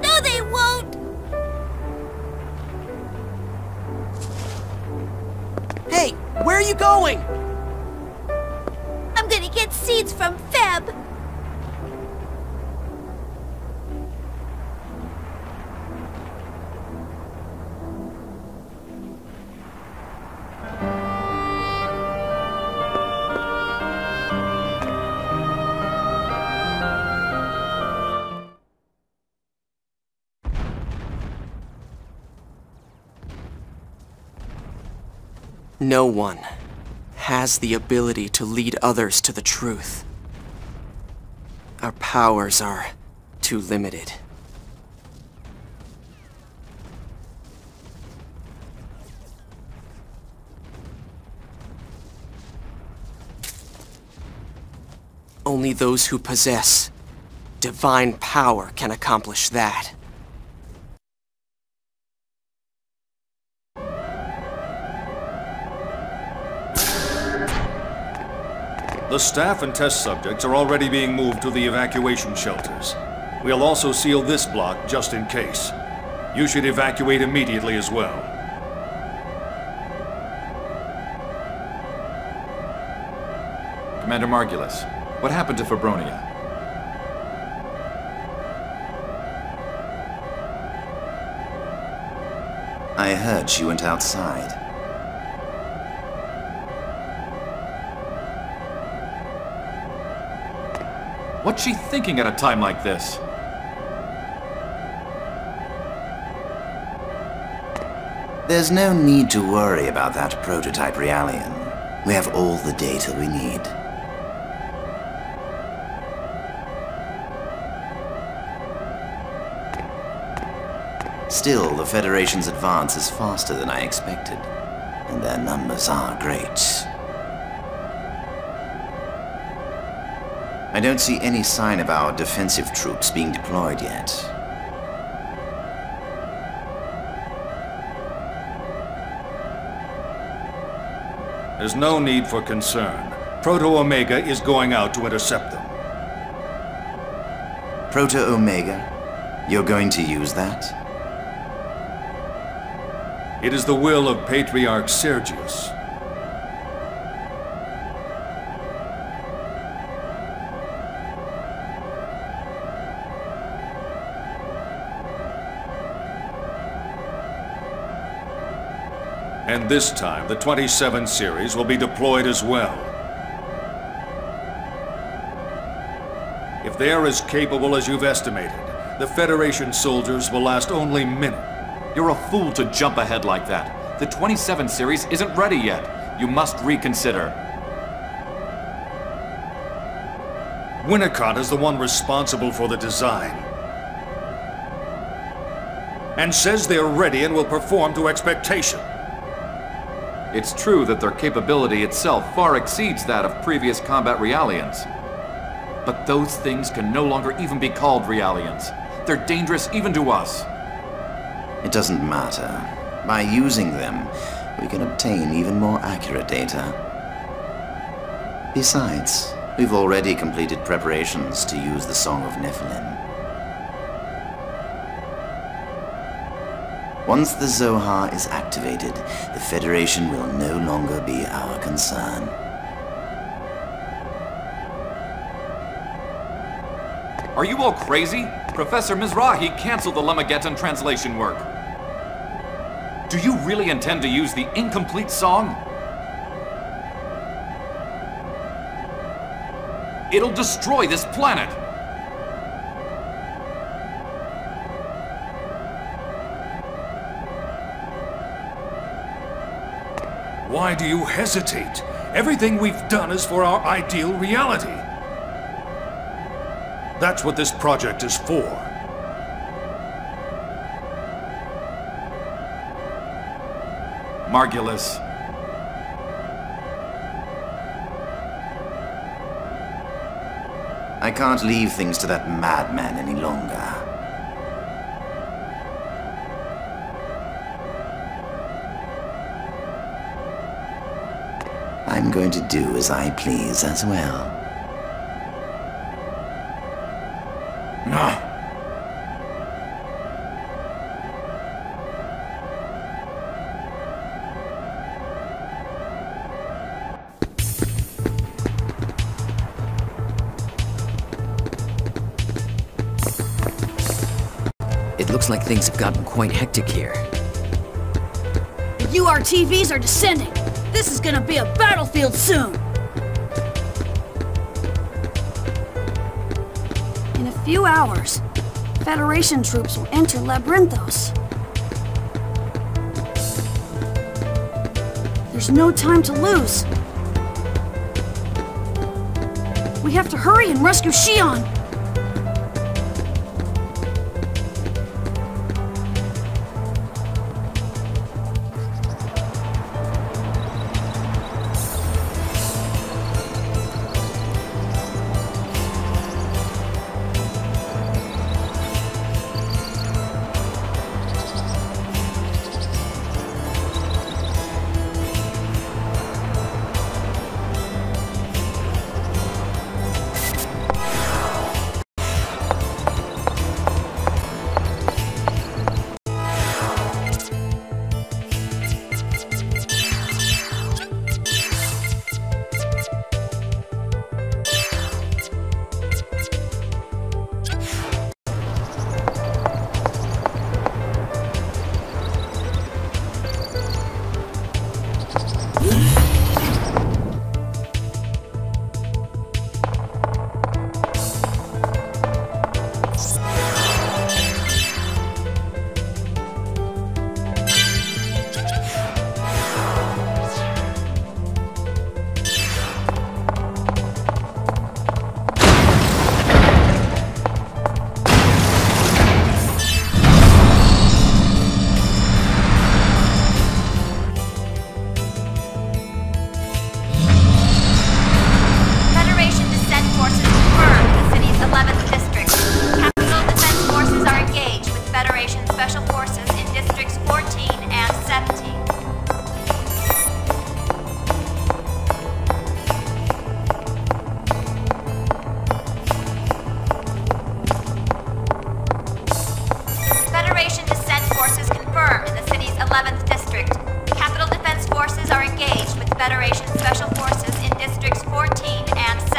No, they won't. Hey, where are you going? I'm gonna get seeds from Feb. No one has the ability to lead others to the truth. Our powers are too limited. Only those who possess divine power can accomplish that. The staff and test subjects are already being moved to the evacuation shelters. We'll also seal this block just in case. You should evacuate immediately as well. Commander Margulis, what happened to Fabronia? I heard she went outside. What's she thinking at a time like this? There's no need to worry about that prototype Realian. We have all the data we need. Still, the Federation's advance is faster than I expected, and their numbers are great. I don't see any sign of our defensive troops being deployed yet. There's no need for concern. Proto-Omega is going out to intercept them. Proto-Omega, you're going to use that? It is the will of Patriarch Sergius. And this time, the 27 series will be deployed as well. If they are as capable as you've estimated, the Federation soldiers will last only minutes. You're a fool to jump ahead like that. The 27 series isn't ready yet. You must reconsider. Winnicott is the one responsible for the design. And says they're ready and will perform to expectation. It's true that their capability itself far exceeds that of previous combat Realians. But those things can no longer even be called Realians. They're dangerous even to us. It doesn't matter. By using them, we can obtain even more accurate data. Besides, we've already completed preparations to use the Song of Nephilim. Once the Zohar is activated, the Federation will no longer be our concern. Are you all crazy? Professor Mizrahi canceled the Lemageddon translation work. Do you really intend to use the incomplete song? It'll destroy this planet! Why do you hesitate? Everything we've done is for our ideal reality. That's what this project is for. Margulis. I can't leave things to that madman any longer. I'm going to do as I please as well. No. It looks like things have gotten quite hectic here. The URTVs are descending. This is gonna be a battlefield soon. In a few hours, Federation troops will enter Labyrinthos. There's no time to lose. We have to hurry and rescue Xion.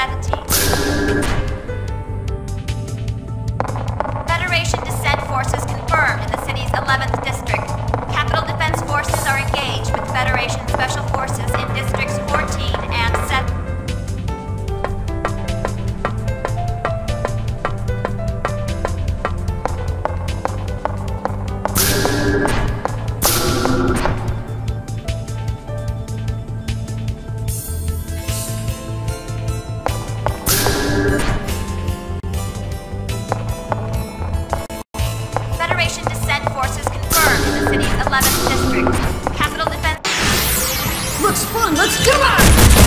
Sethety. Federation dissent forces confirmed in the city's 11th district. Capital Defense Forces are engaged with Federation Special Forces in Districts 14 and 7. Federation dissent forces confirmed in the city's 11th district. Capital Defense... Looks fun! Let's do it!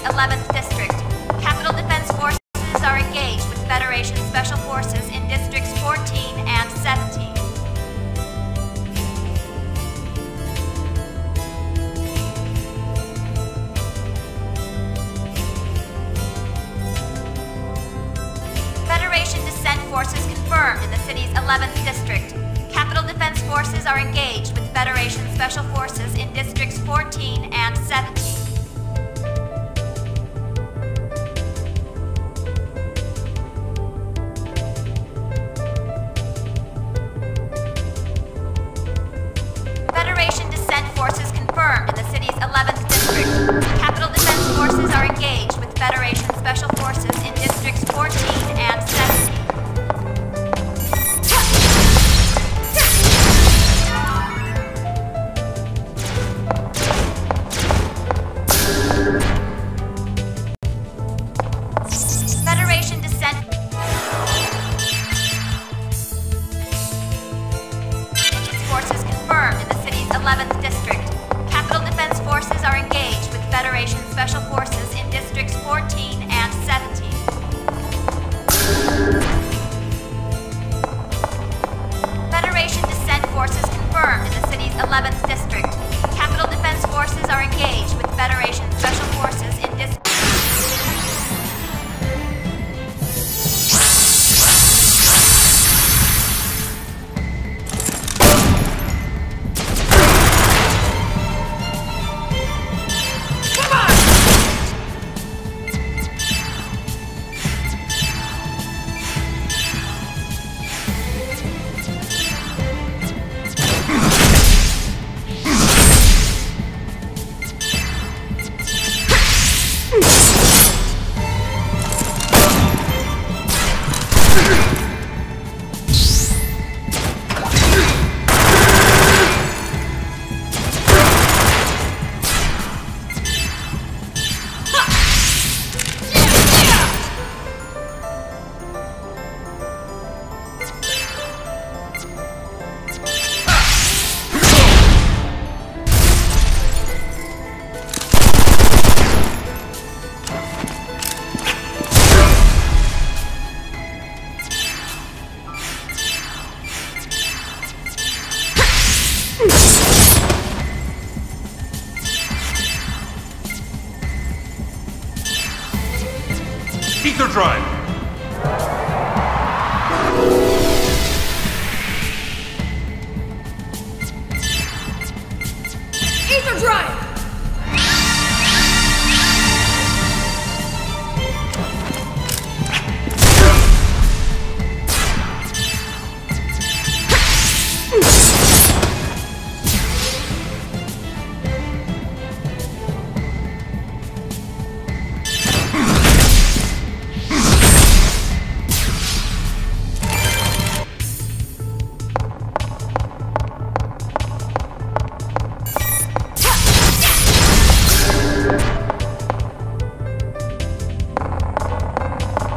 11th District. Capital Defense Forces are engaged with Federation Special Forces in Districts 14 and 17. Federation Descent Forces confirmed in the city's 11th District. Capital Defense Forces are engaged with Federation Special Forces in Districts 14 and 17. Federation Descent Forces confirmed in the city's 11th District. Capital Defense Forces are engaged with Federation Special Forces in Districts 14 and 17. Federation Descent Forces confirmed in the city's 11th District. Capital Defense Forces are engaged with Federation Special Forces in Districts 14 and 17. Federation Descent Forces confirmed in the city's 11th District. Capital Defense Forces are engaged with Federation Special Forces in Districts. Ether Drive! Ether Drive!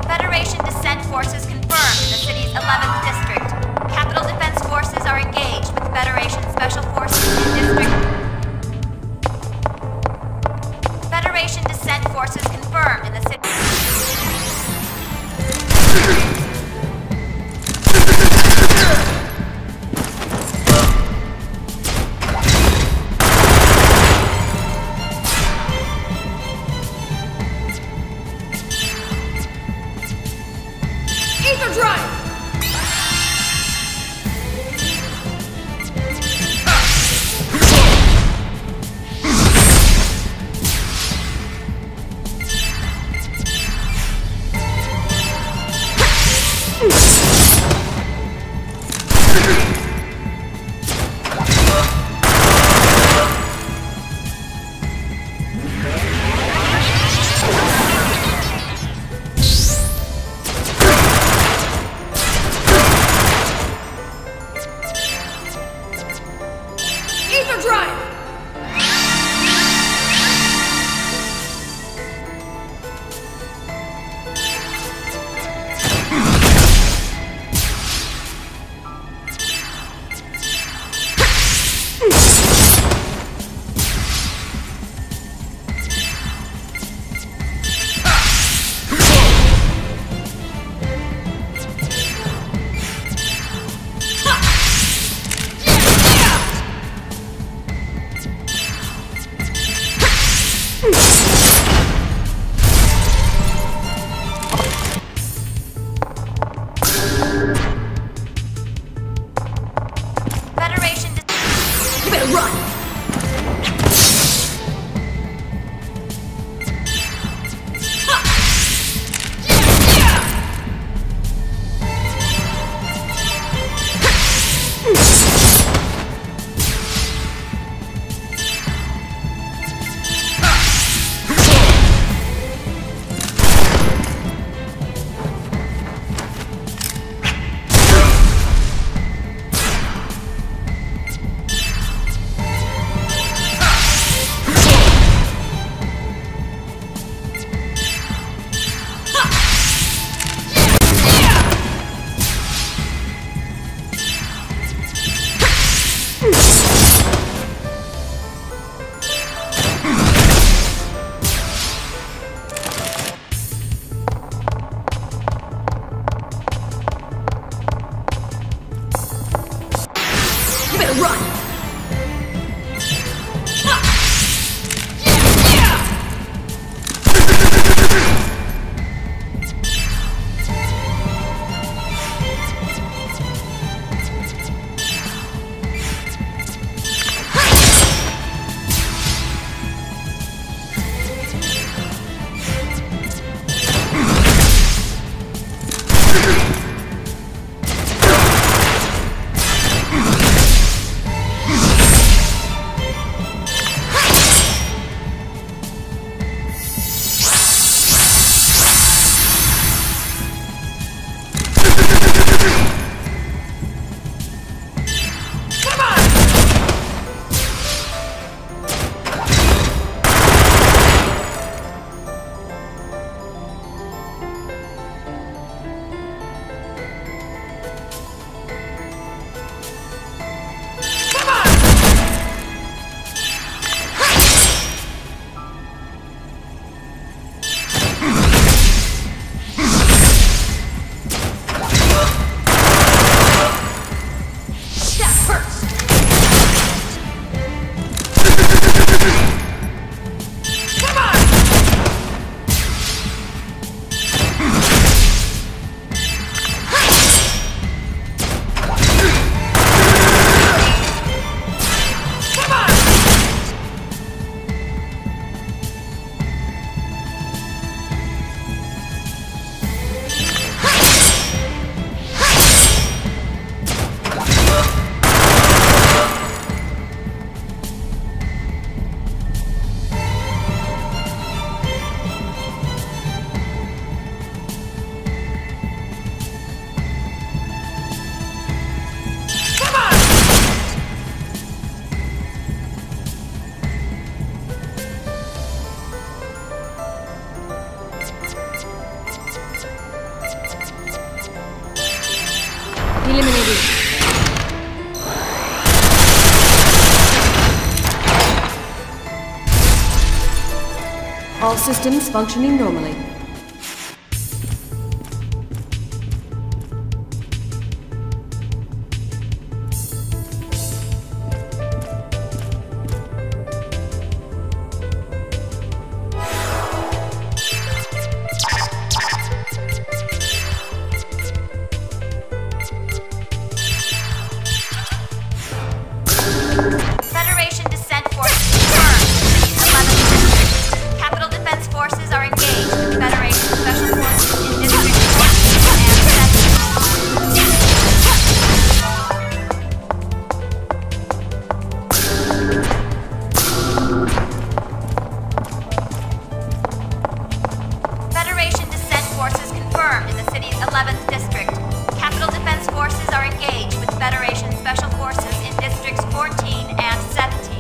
Federation Descent Forces confirmed in the city's 11th District. Capital Defense Forces are engaged with Federation Special Forces in District. Federation Descent Forces confirmed in the city. Ether Drive! Ether Drive! Federation... You better run! Eliminated. All systems functioning normally. Federation descent forces confirmed. 11th District. Capital Defense Forces are engaged with Federation Special Forces in District 14 and 7. Federation descent forces confirmed in the city's 11th District. Capital Defense Forces are engaged with Federation Special Forces in Districts 14 and 17.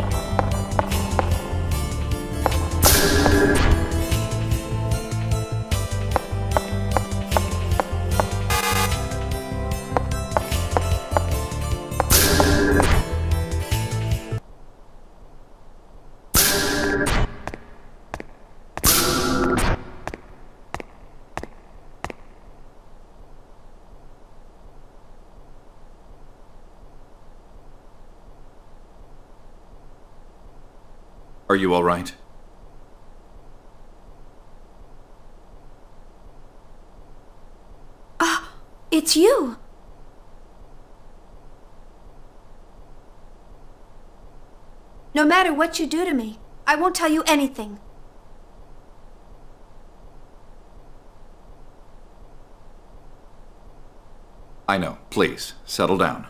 Are you all right? It's you. No matter what you do to me, I won't tell you anything. I know. Please, settle down.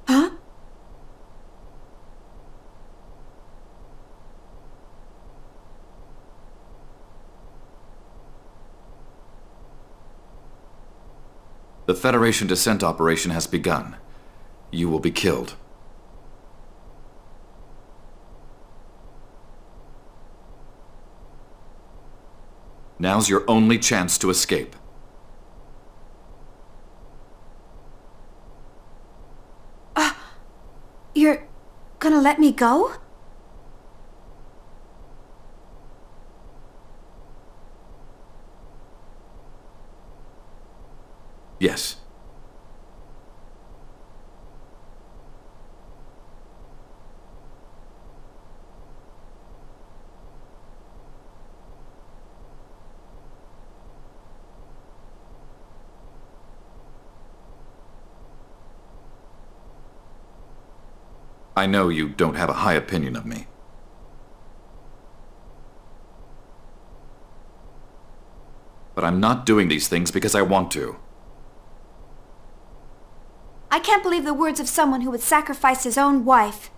Huh? The Federation descent operation has begun. You will be killed. Now's your only chance to escape. You're gonna let me go? Yes. I know you don't have a high opinion of me. But I'm not doing these things because I want to. I can't believe the words of someone who would sacrifice his own wife.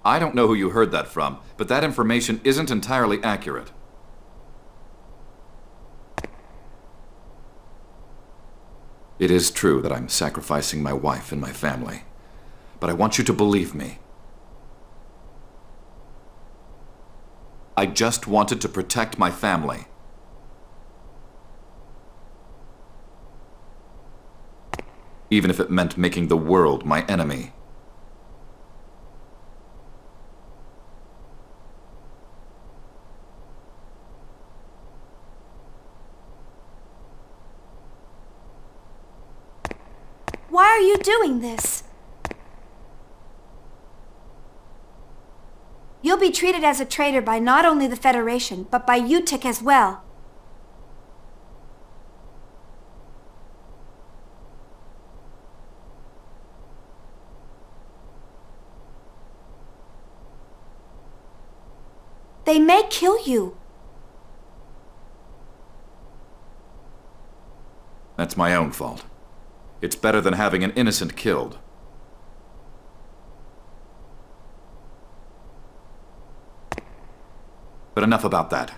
I don't know who you heard that from, but that information isn't entirely accurate. It is true that I'm sacrificing my wife and my family, but I want you to believe me. I just wanted to protect my family. Even if it meant making the world my enemy. Why are you doing this? You'll be treated as a traitor by not only the Federation, but by UTIC as well. They may kill you. That's my own fault. It's better than having an innocent killed. But enough about that.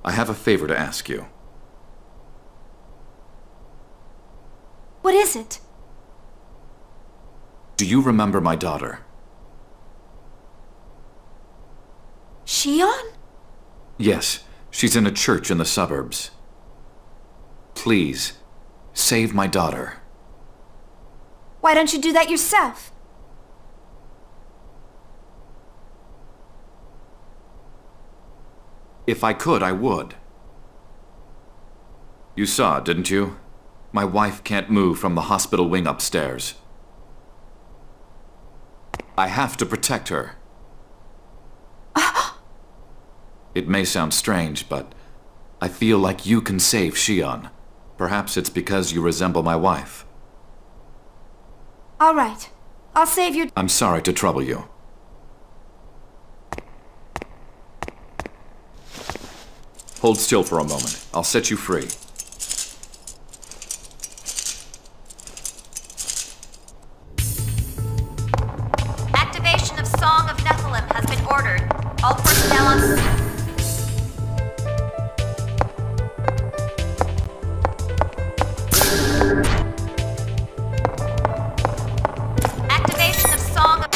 I have a favor to ask you. What is it? Do you remember my daughter? Shion? Yes, she's in a church in the suburbs. Please, save my daughter. Why don't you do that yourself? If I could, I would. You saw, didn't you? My wife can't move from the hospital wing upstairs. I have to protect her. It may sound strange, but I feel like you can save Shion. Perhaps it's because you resemble my wife. All right. I'll save your... I'm sorry to trouble you. Hold still for a moment. I'll set you free. Activation of Song of Nephilim has been ordered. All personnel on... Activation of Song of...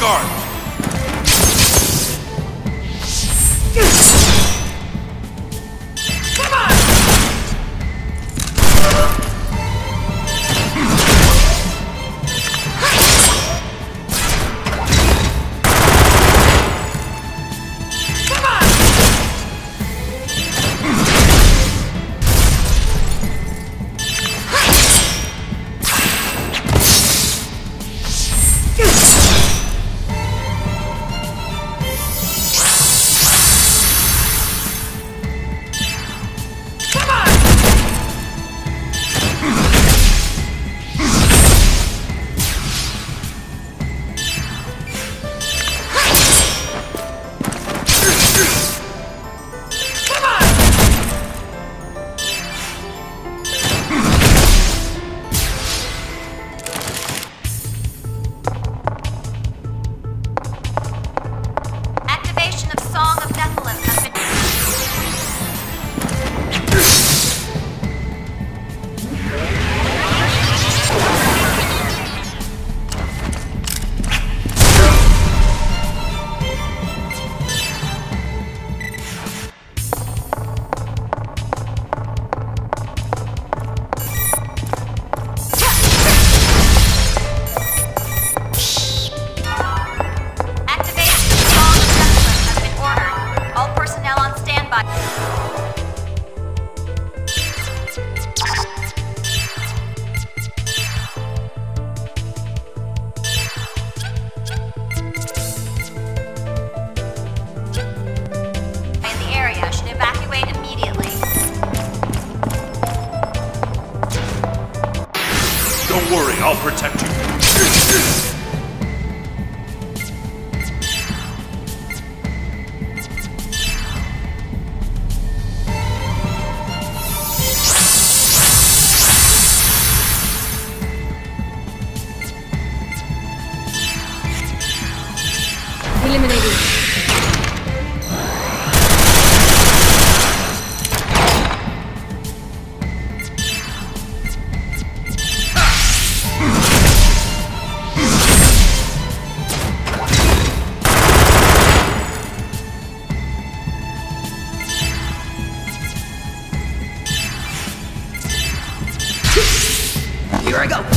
guard! Don't worry, I'll protect you. Eliminated. Here I go!